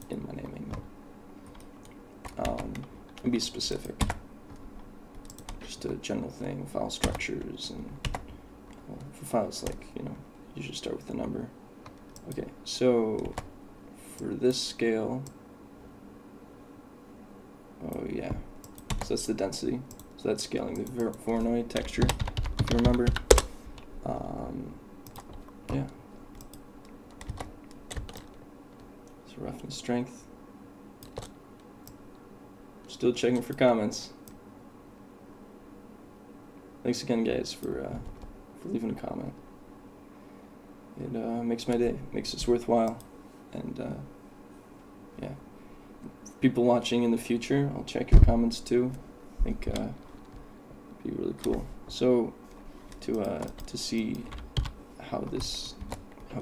in my naming. And be specific. Just a general thing, file structures, and well, for files, like, you should start with the number. Okay, so for this scale, oh yeah, so that's the density. So that's scaling the Voronoi texture, if you remember. Yeah. So roughness strength. Still checking for comments. Thanks again, guys, for leaving a comment. It makes my day, makes this worthwhile, and yeah. People watching in the future, I'll check your comments too. I think it'd be really cool. So to see how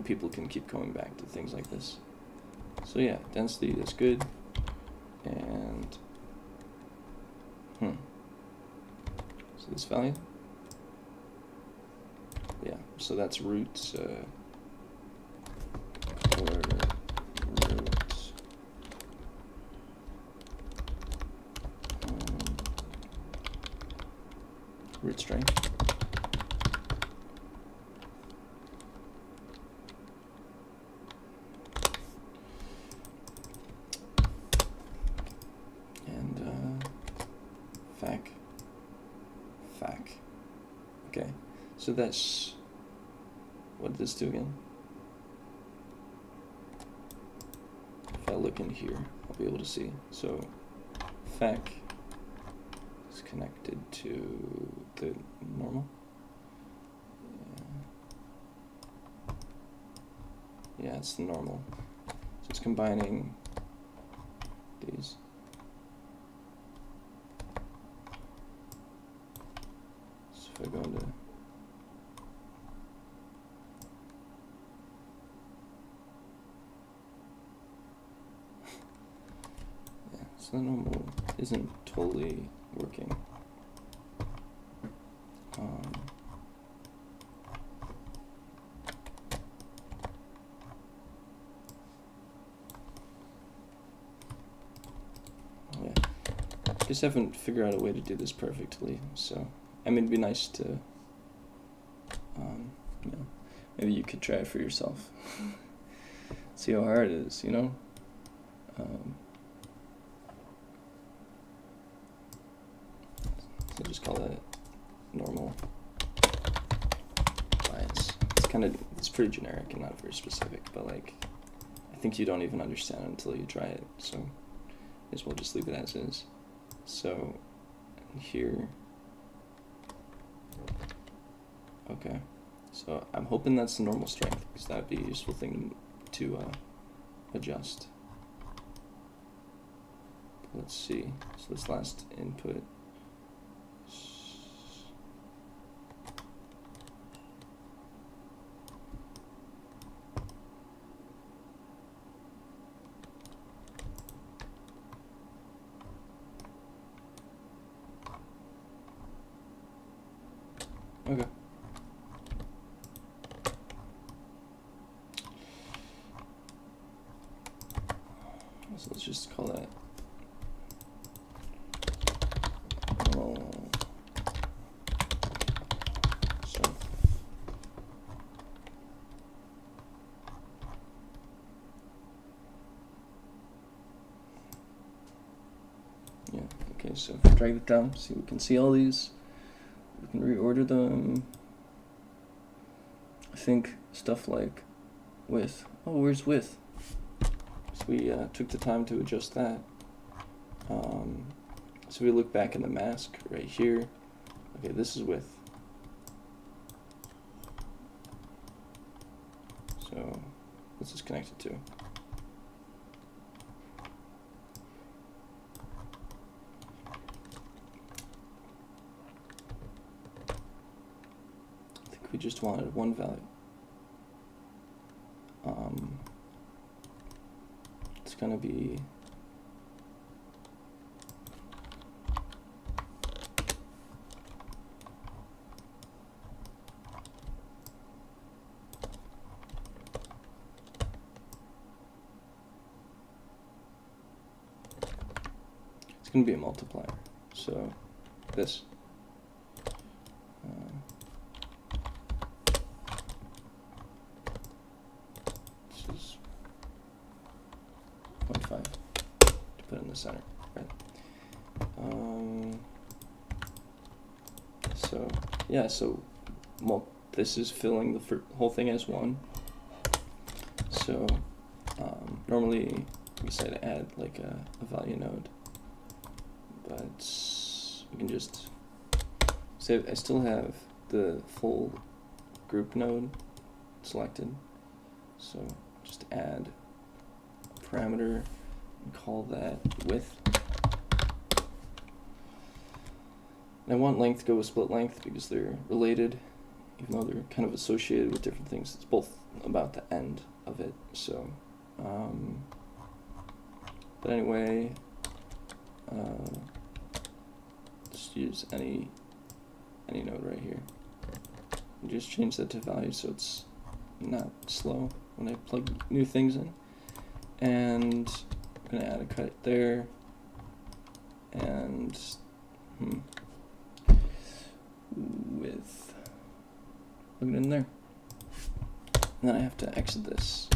people can keep going back to things like this. So yeah, density is good, and so this value, yeah. So that's roots. Root strength. And fac. Okay, so that's, what did this do again? If I look in here, I'll be able to see. So fac is connected to the normal. Yeah, it's the normal. So it's combining these. So if I go into yeah, so the normal isn't totally working. Yeah, I just haven't figured out a way to do this perfectly. So, I mean, it'd be nice to, maybe you could try it for yourself. See how hard it is, So just call that normal bias. It's pretty generic and not very specific, but like, I think you don't even understand it until you try it, so I guess we'll just leave it as is. So, here, okay, so I'm hoping that's the normal strength, because that would be a useful thing to adjust. Let's see, so this last input, okay. So let's just call that strength. Yeah, okay, so if we drag it down, see, we can see all these. We can reorder them. I think stuff like width. Oh, where's width? So we took the time to adjust that. So we look back in the mask right here. Okay, this is width. So let's just connect it to. I think we just wanted one value. It's gonna be going to be a multiplier. So this. This is 0.5 to put in the center, right? So yeah, so this is filling the whole thing as one. So normally we say to add like a value node, but we can just say I still have the full group node selected. So just add a parameter and call that width. And I want length to go with split length because they're related, even though they're kind of associated with different things. It's both about the end of it. So, but anyway, just use any node right here. And just change that to value so it's not slow when I plug new things in. And I'm gonna add a cut there, and with plug it in there. And then I have to exit this,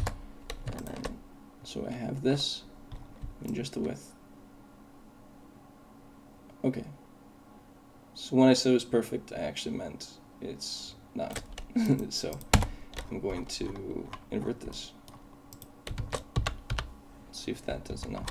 and then so I have this and just the width. Okay. So when I said it was perfect, I actually meant it's not. So I'm going to invert this. See if that does enough.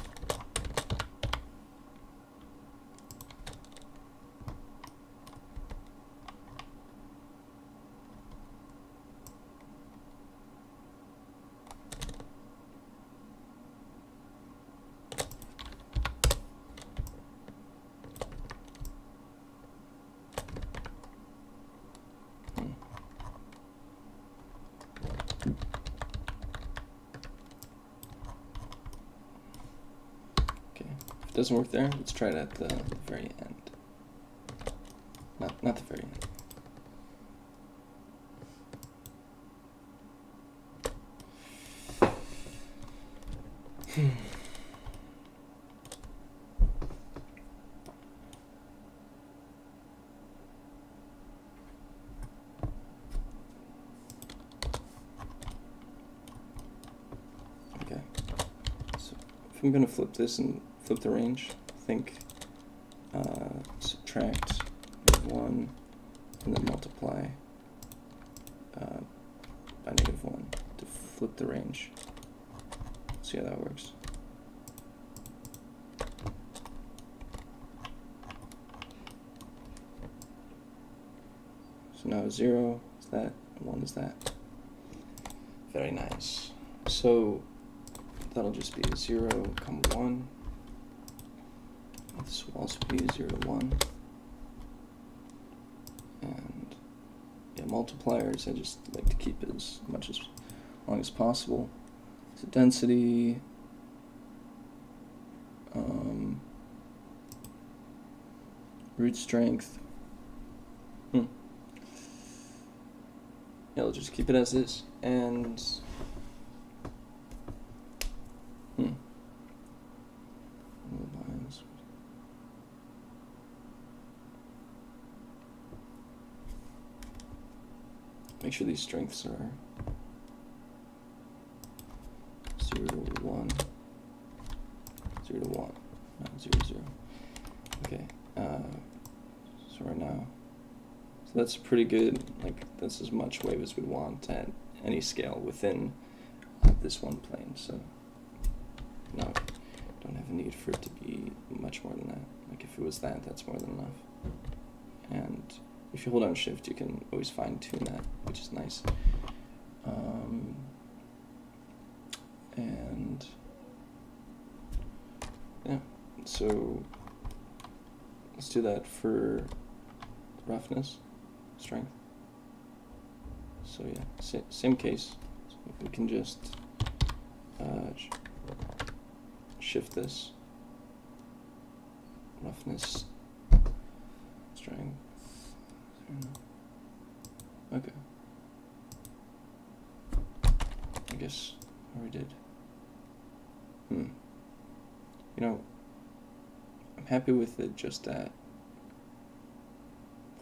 Doesn't work there. Let's try it at the very end. Not the very end. Okay. So if I'm gonna flip this and flip the range, I think subtract 1 and then multiply by -1 to flip the range. See how that works. So now 0 is that, and 1 is that. Very nice. So that'll just be 0, 1. This will also be 0 to 1. And yeah, multipliers, I just like to keep it as long as possible. So density, root strength. Yeah, I'll just keep it as is. And sure these strengths are 0 to 1, 0 to 1, not 0 to 0. Okay, so right now, so that's pretty good, like that's as much wave as we want at any scale within this one plane, so no, don't have a need for it to be much more than that. Like if it was that, that's more than enough. And if you hold down shift, you can always fine tune that, which is nice. And yeah, so let's do that for roughness, strength. So yeah, same case. So we can just shift this, roughness, strength. Okay. I guess I already did. You know, I'm happy with it just at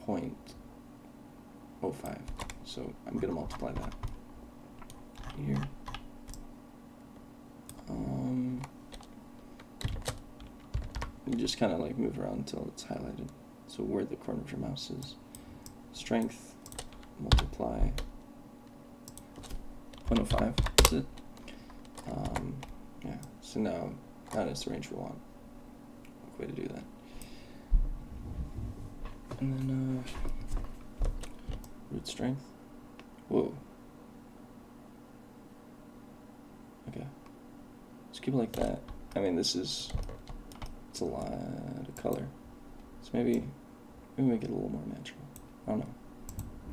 0.05. So I'm gonna multiply that here. You just kind of like move around until it's highlighted. So where the corner of your mouse is. Strength, multiply, 0.05, is it? Yeah, so now that is the range we want. Quick way to do that. And then root strength. Whoa. Okay. Just keep it like that. I mean, it's a lot of color. So maybe make it a little more natural. I don't know.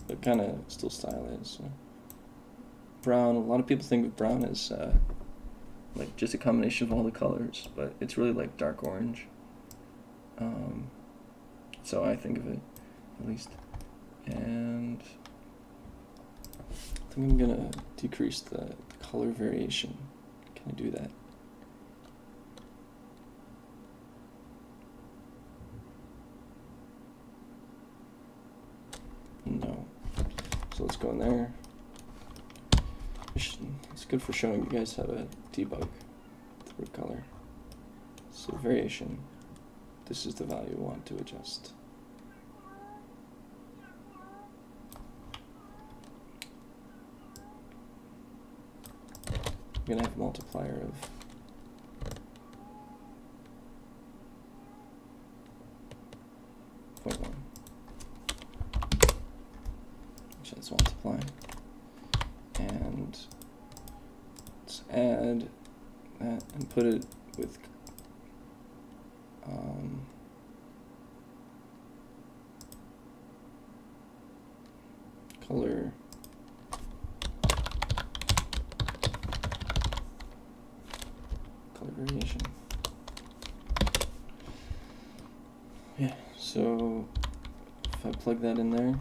But kind of still stylized. So. Brown, a lot of people think of brown as like just a combination of all the colors, but it's really like dark orange. So I think of it, at least. And I think I'm gonna decrease the color variation. Can I do that? No. So let's go in there. It's good for showing you guys how to debug the root color. So variation, this is the value we want to adjust. I'm gonna have a multiplier of 0.1. Which is multiply. And let's add that and put it with color variation. Yeah, so if I plug that in there,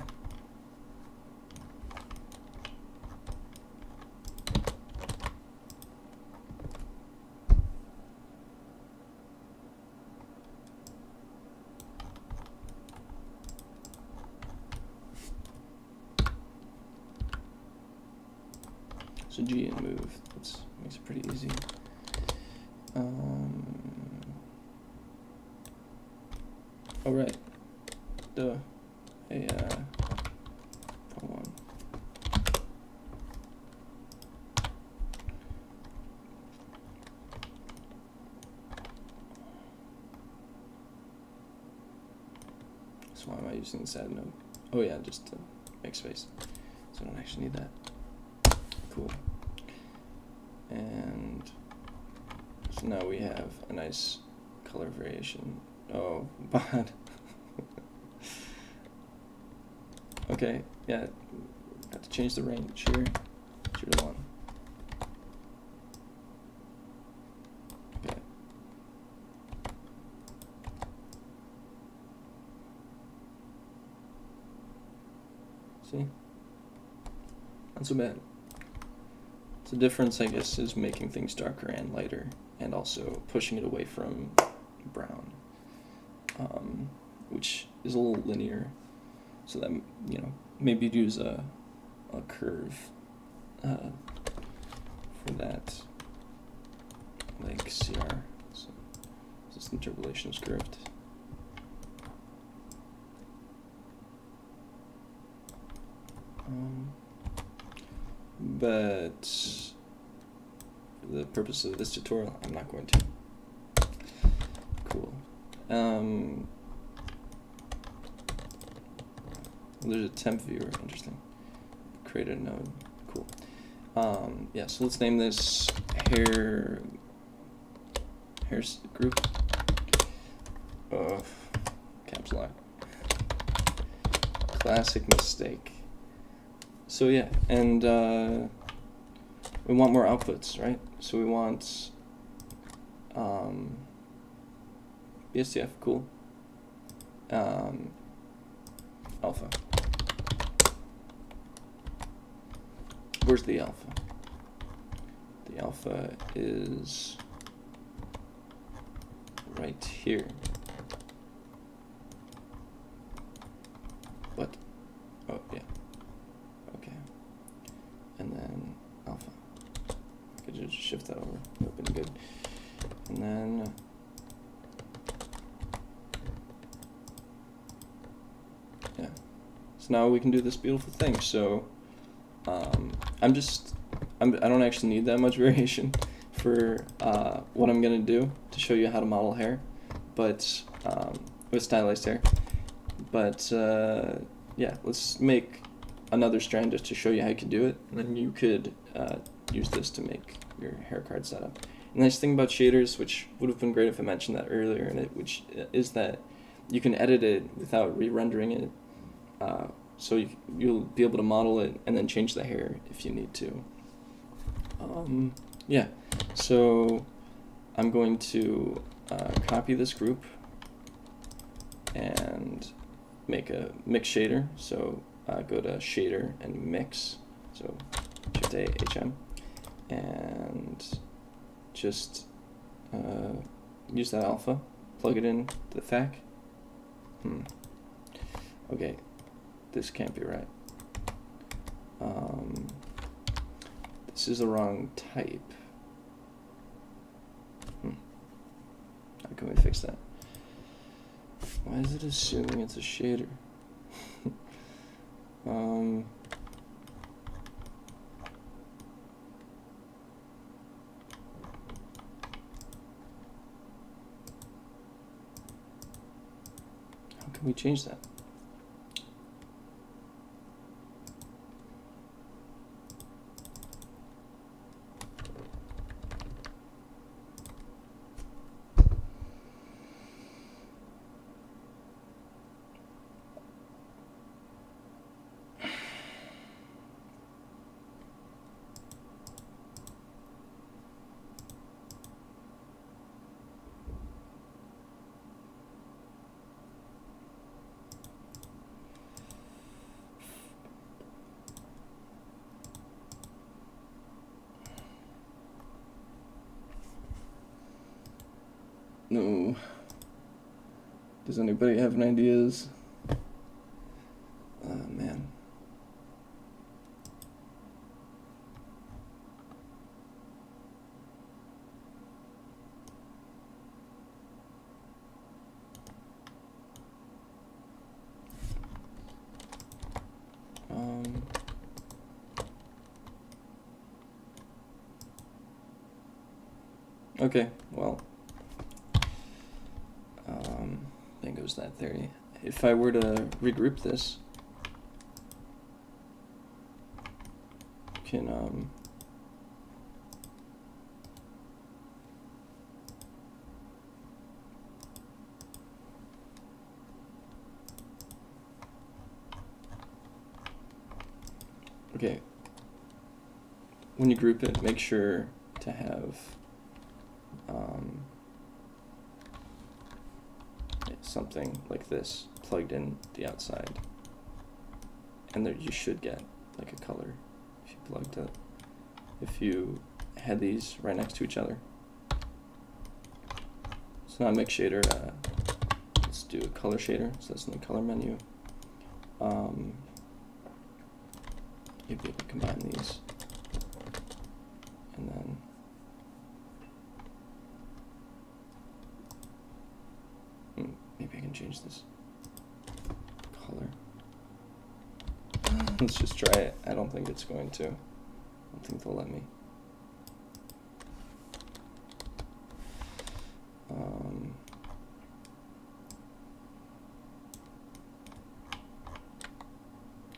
so G and move, that makes it pretty easy. Oh right, duh, a 0.1. So why am I using this add node? Oh yeah, just to make space. So I don't actually need that. Cool. And so now we have a nice color variation. Oh, bad. Okay, yeah, have to change the range here. 0 to 1. Okay. See? Not so bad. The difference, I guess, is making things darker and lighter, and also pushing it away from brown, which is a little linear. So that, you know, maybe you'd use a a curve for that, like CR. So this interpolation is curved. But for the purpose of this tutorial, I'm not going to. Cool. There's a temp viewer, interesting. Create a node, cool. Yeah, so let's name this hair group. Caps lock. Classic mistake. So yeah, and we want more outputs, right? So we want BSTF, cool. Alpha. Where's the alpha? The alpha is right here. What? Oh, yeah. Okay. And then alpha. I could just shift that over. That would have been good. And then yeah. So now we can do this beautiful thing. So I don't actually need that much variation for what I'm gonna do to show you how to model hair, but with stylized hair. But yeah, let's make another strand just to show you how you can do it, and then you could use this to make your hair card setup. The nice thing about shaders, which would have been great if I mentioned that earlier, which is that you can edit it without re-rendering it. So you'll be able to model it and then change the hair if you need to. Yeah, so I'm going to copy this group and make a mix shader. So go to shader and mix. So Shift A, HM, and just use that alpha, plug it in to the FAC. Okay. This can't be right. This is the wrong type. How can we fix that? Why is it assuming it's a shader? How can we change that? No. Does anybody have any ideas? Oh, man. Okay, well, there goes that theory. If I were to regroup this, can okay, when you group it, make sure to have something like this plugged in the outside, and there you should get like a color if you plugged it. If you had these right next to each other. So now mix shader, let's do a color shader. So that's in the color menu. you'd be able to combine these. And then maybe I can change this color. Let's just try it. I don't think it's going to. I don't think they'll let me.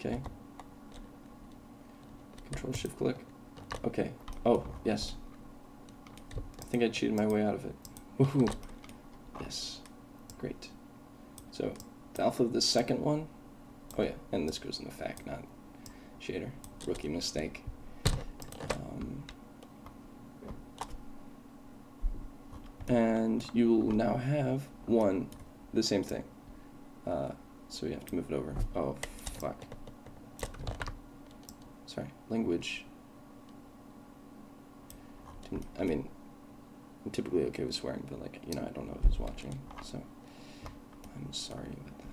Okay. Control Shift click. Okay. Oh, yes. I think I cheated my way out of it. Woohoo. Yes. Great. So the alpha of the second one. Oh yeah, and this goes in the fact, not shader. Rookie mistake. And you will now have the same thing. So you have to move it over. Oh, fuck. Sorry, language. I mean, I'm typically okay with swearing, but like, I don't know who's watching, so I'm sorry about that.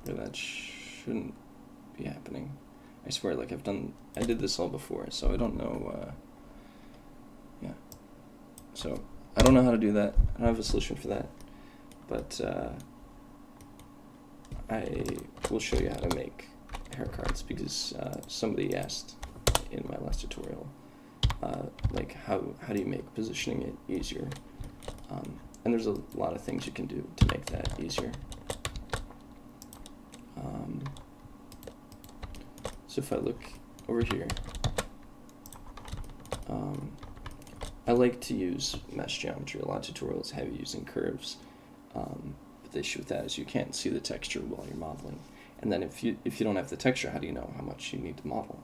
That shouldn't be happening. I swear, like I did this all before, so I don't know, yeah. So, I don't know how to do that. I don't have a solution for that, but I will show you how to make hair cards, because somebody asked in my last tutorial, like how do you make positioning it easier? And there's a lot of things you can do to make that easier. So if I look over here, I like to use mesh geometry. A lot of tutorials have you using curves, but the issue with that is you can't see the texture while you're modeling. And then if you don't have the texture, how do you know how much you need to model?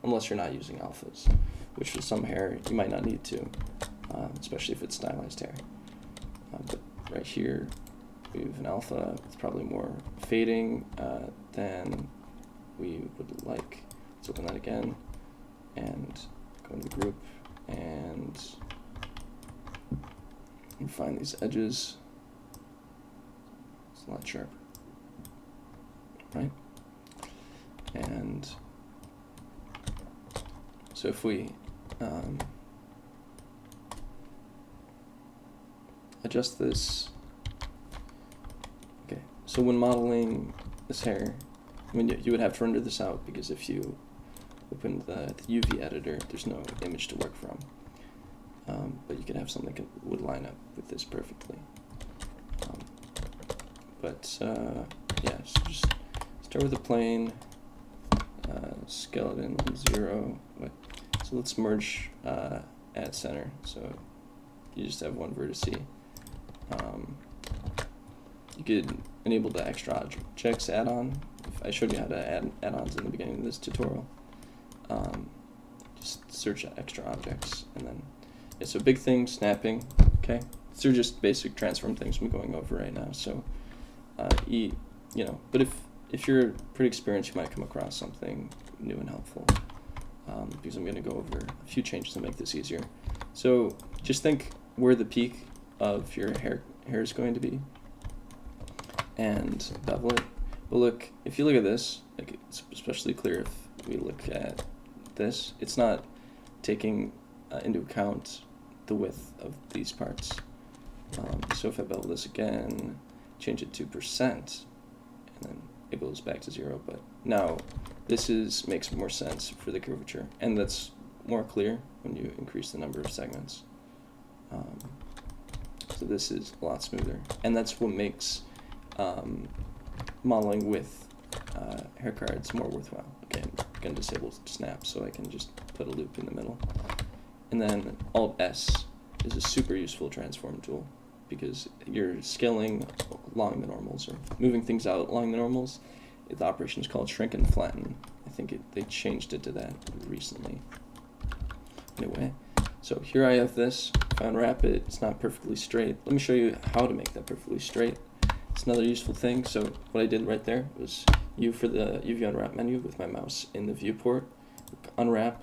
Unless you're not using alphas, which for some hair you might not need to, especially if it's stylized hair. But right here, we have an alpha. It's probably more fading than we would like. Let's open that again and go into the group and find these edges. It's a lot sharper, right? And so if we adjust this. Okay, so when modeling this hair, I mean, you would have to render this out, because if you open the UV editor, there's no image to work from. But you could have something that would line up with this perfectly. Yeah, so just start with a plane, skeleton 0. So let's merge at center. So you just have one vertice. You could enable the extra objects add-on. I showed you how to add add-ons in the beginning of this tutorial. Just search extra objects, and then so big thing, snapping. Okay, these are just basic transform things I'm going over right now. So but if you're pretty experienced, you might come across something new and helpful, because I'm going to go over a few changes to make this easier. So just think where the peak of your hair is going to be, and bevel it. But look, if you look at this, like, it's especially clear if we look at this, it's not taking into account the width of these parts. So if I bevel this again, change it to %, and then it goes back to 0. But now this makes more sense for the curvature, and that's more clear when you increase the number of segments. So this is a lot smoother, and that's what makes modeling with hair cards more worthwhile. Okay, I'm going to disable snap so I can just put a loop in the middle. And then Alt-S is a super useful transform tool, because you're scaling along the normals, or moving things out along the normals. The operation is called shrink and flatten. I think they changed it to that recently. Anyway, So here I have this. If I unwrap it, it's not perfectly straight. Let me show you how to make that perfectly straight. It's another useful thing. So what I did right there was U for the UV unwrap menu with my mouse in the viewport. Unwrap.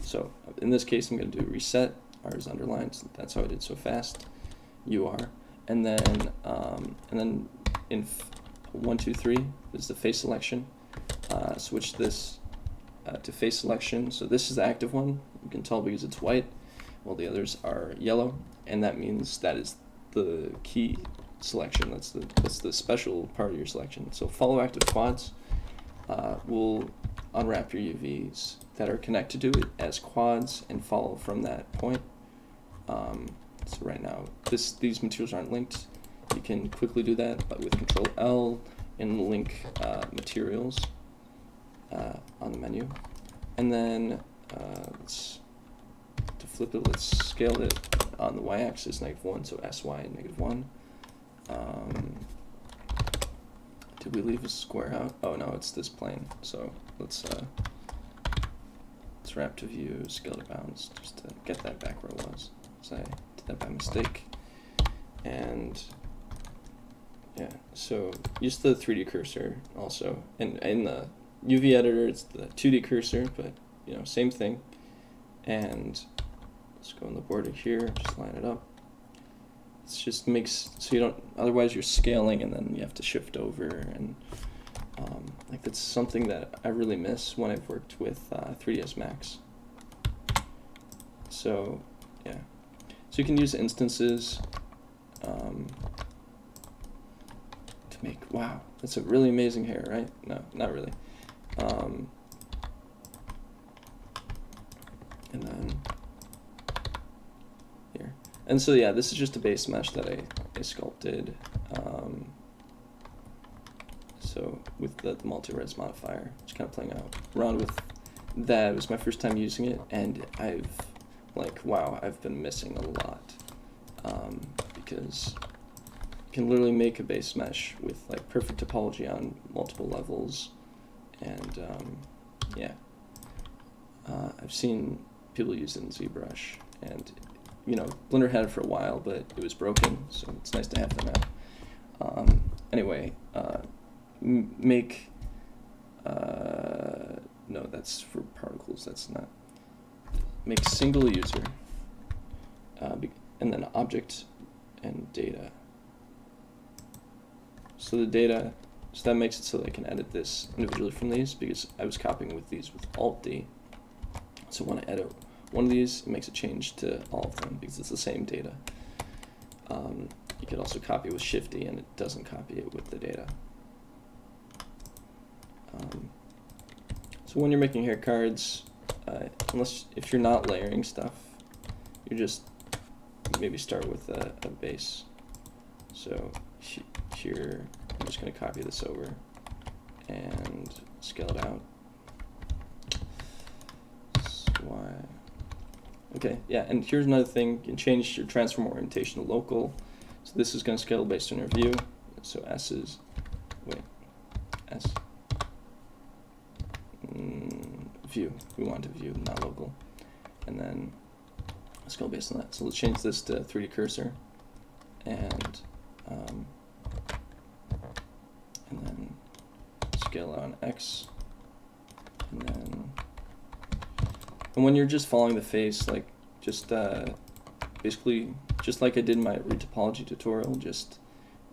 So in this case, I'm going to do reset. R is underlined. That's how I did so fast. UR. And then in 1, 2, 3 is the face selection. Switch this to face selection. So this is the active one. You can tell because it's white, while the others are yellow, and that means that is the key selection. That's the special part of your selection. So follow active quads will unwrap your UVs that are connected to it as quads and follow from that point. So right now, these materials aren't linked. You can quickly do that, but with Control L and link materials on the menu. And then to flip it, let's scale it on the y-axis, -1, so SY -1. Did we leave a square out? Oh no, it's this plane. So let's wrap to view, scale to bounds, just to get that back where it was. So I did that by mistake. And yeah, so use the 3D cursor also. And in the UV editor, it's the 2D cursor, but you know, same thing. And let's go on the border here, just line it up. It just makes so you don't, otherwise you're scaling and then you have to shift over, and like that's something that I really miss when I've worked with 3ds Max. So yeah, so you can use instances to make, wow, that's a really amazing hair, right? No, not really. And then here. And so yeah, this is just a base mesh that I sculpted. So with the multi-res modifier, just kind of playing around with that. It was my first time using it, and I've I've been missing a lot because you can literally make a base mesh with like perfect topology on multiple levels, and yeah, I've seen people use it in ZBrush, and you know, Blender had it for a while, but it was broken, so it's nice to have them now. Anyway, make no, that's for particles. That's not. Make single user, and then object and data. So the data, so that makes it so that I can edit this individually from these, because I was copying with these with Alt-D. So when I edit one of these, it makes a change to all of them because it's the same data. You could also copy with Shift-D, and it doesn't copy it with the data. So when you're making hair cards, if you're not layering stuff, you just maybe start with a base. So here, I'm just going to copy this over and scale it out. Why? Okay, yeah, and here's another thing. You can change your transform orientation to local. So this is going to scale based on your view. So S is, S. View. We want to view, not local. And then scale based on that. So let's change this to 3D cursor, and then scale on X, and when you're just following the face, like just basically just like I did in my retopology tutorial, just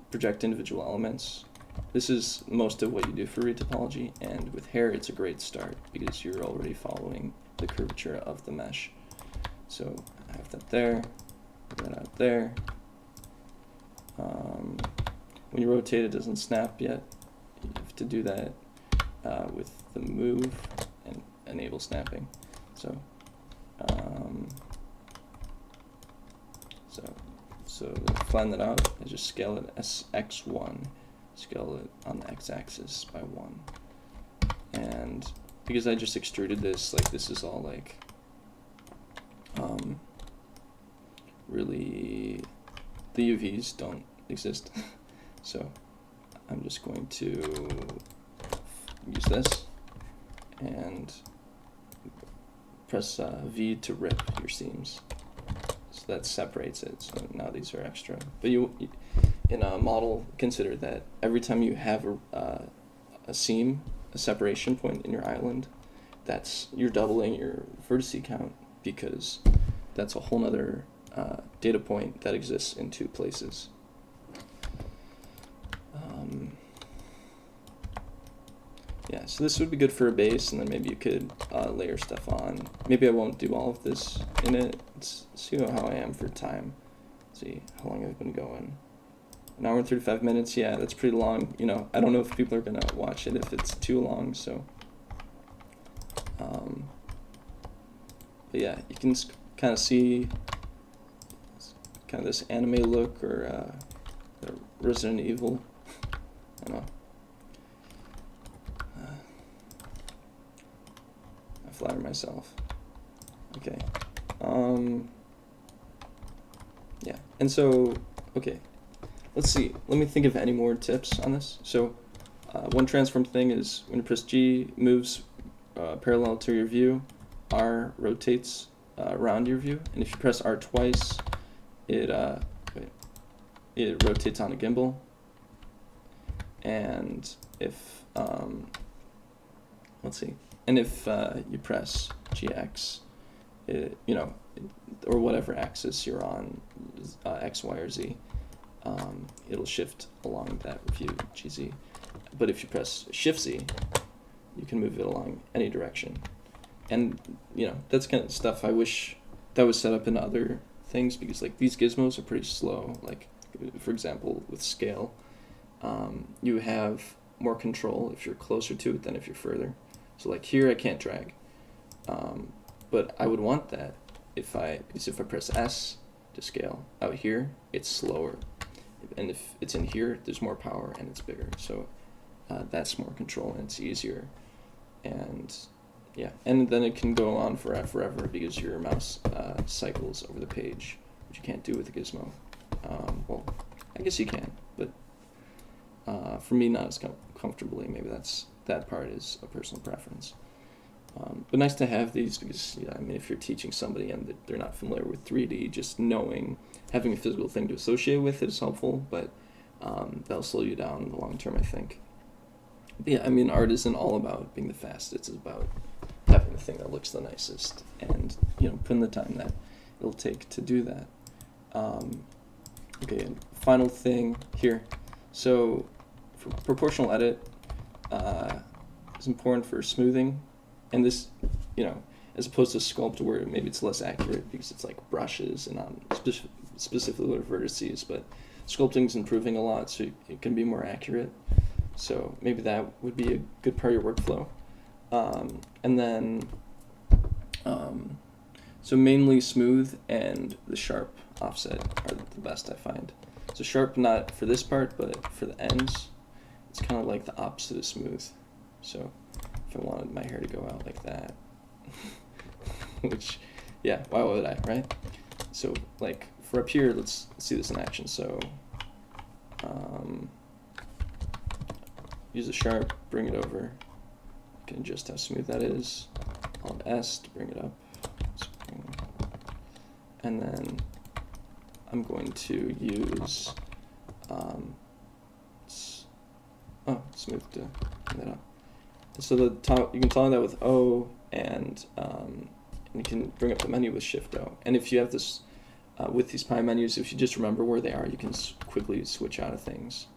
project individual elements. This is most of what you do for retopology, and with hair it's a great start because you're already following the curvature of the mesh. So I have that there, that out there. When you rotate, it doesn't snap yet. You have to do that with the move and enable snapping. So so to flatten that out, I just scale it as x1, scale it on the x-axis by 1. And because I just extruded this, like this is all like really, the UVs don't exist. So I'm just going to use this and press V to rip your seams. So that separates it. So now these are extra. But in a model, consider that every time you have a seam, a separation point in your island, you're doubling your vertice count, because that's a whole nother data point that exists in two places. Yeah, so this would be good for a base, and then maybe you could layer stuff on. Maybe I won't do all of this in it. Let's see how I am for time. Let's see how long I've been going. 1 hour and 35 minutes. Yeah, that's pretty long. You know, I don't know if people are gonna watch it if it's too long. So, but yeah, you can kind of see kind of this anime look, or Resident Evil. I don't know. I flatter myself. Okay. Yeah, and so, okay. Let's see. Let me think of any more tips on this. So, one transform thing is when you press G, moves parallel to your view. R rotates around your view, and if you press R twice, it rotates on a gimbal. And if let's see, and if you press GX, or whatever axis you're on, X, Y, or Z. It'll shift along that view, GZ. But if you press Shift Z, you can move it along any direction. And, that's kind of stuff I wish that was set up in other things, because, like, these gizmos are pretty slow. Like, for example, with scale, you have more control if you're closer to it than if you're further. So, like, here I can't drag. But I would want that because if I press S to scale, out here, it's slower. And if it's in here, there's more power and it's bigger. So that's more control and it's easier. And yeah, and then it can go on forever because your mouse cycles over the page, which you can't do with the gizmo. Well, I guess you can, but for me, not as comfortably. Maybe that part is a personal preference. But nice to have these because, if you're teaching somebody and they're not familiar with 3D, just having a physical thing to associate with is helpful, but that'll slow you down in the long term, I think. But yeah, art isn't all about being the fastest. It's about having the thing that looks the nicest and, putting the time that it'll take to do that. Okay, and final thing here. So, for proportional edit, is important for smoothing. And this, as opposed to sculpt where maybe it's less accurate because it's like brushes and on specifically vertices, but sculpting is improving a lot, so it can be more accurate. So maybe that would be a good part of your workflow. And then, so mainly smooth and the sharp offset are the best I find. So sharp not for this part, but for the ends, it's kind of like the opposite of smooth. So if I wanted my hair to go out like that, which, yeah, why would I, right? So, like, for up here, let's see this in action. So, use the sharp, bring it over. You can adjust how smooth that is. Alt S to bring it up. And then I'm going to use, smooth to bring that up. So the top, you can toggle that with O, and you can bring up the menu with Shift O. And if you have this, with these pie menus, if you just remember where they are, you can quickly switch out of things.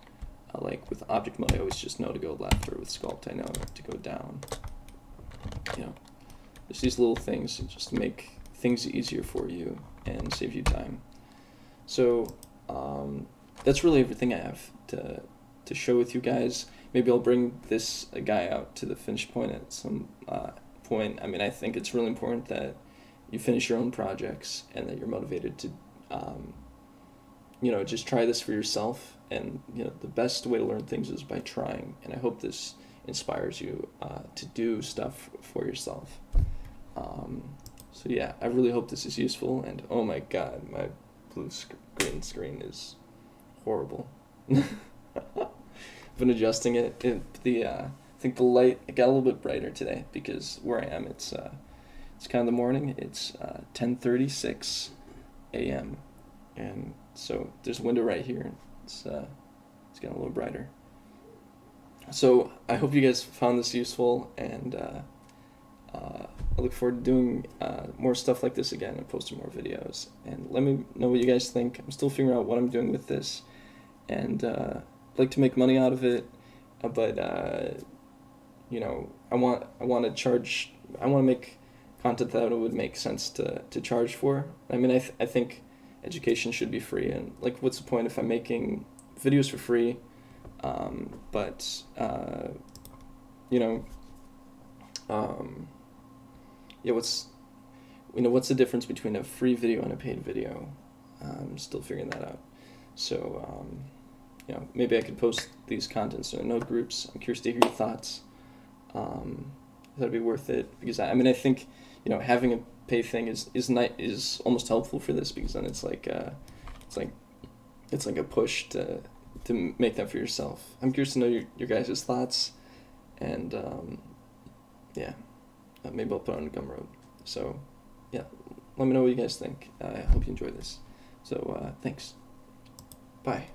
Like with object mode, I always just know to go left, or with sculpt, I know to go down. There's these little things just to make things easier for you and save you time. So that's really everything I have to show with you guys. Maybe I'll bring this guy out to the finish point at some point. I think it's really important that you finish your own projects and that you're motivated to, just try this for yourself. And, the best way to learn things is by trying. And I hope this inspires you to do stuff for yourself. So yeah, I really hope this is useful. And oh my God, my blue screen is horrible. Been adjusting it. I think the light got a little bit brighter today because where I am, it's it's kind of the morning. It's 10:36 a.m. and so there's a window right here. It's getting a little brighter. So I hope you guys found this useful, and I look forward to doing more stuff like this again and posting more videos. And let me know what you guys think. I'm still figuring out what I'm doing with this, and I'd like to make money out of it, but you know, I want to make content that it would make sense to charge for. I mean, I think education should be free, and like, what's the point if I'm making videos for free, but you know, yeah, what's the difference between a free video and a paid video? I'm still figuring that out. So you know, maybe I could post these contents in node groups. I'm curious to hear your thoughts. That'd be worth it, because I mean, I think, you know, having a pay thing is almost helpful for this, because then it's like a push to make that for yourself. I'm curious to know your guys' thoughts, and yeah, maybe I'll put on a Gumroad. So yeah, let me know what you guys think. I hope you enjoy this. So thanks. Bye.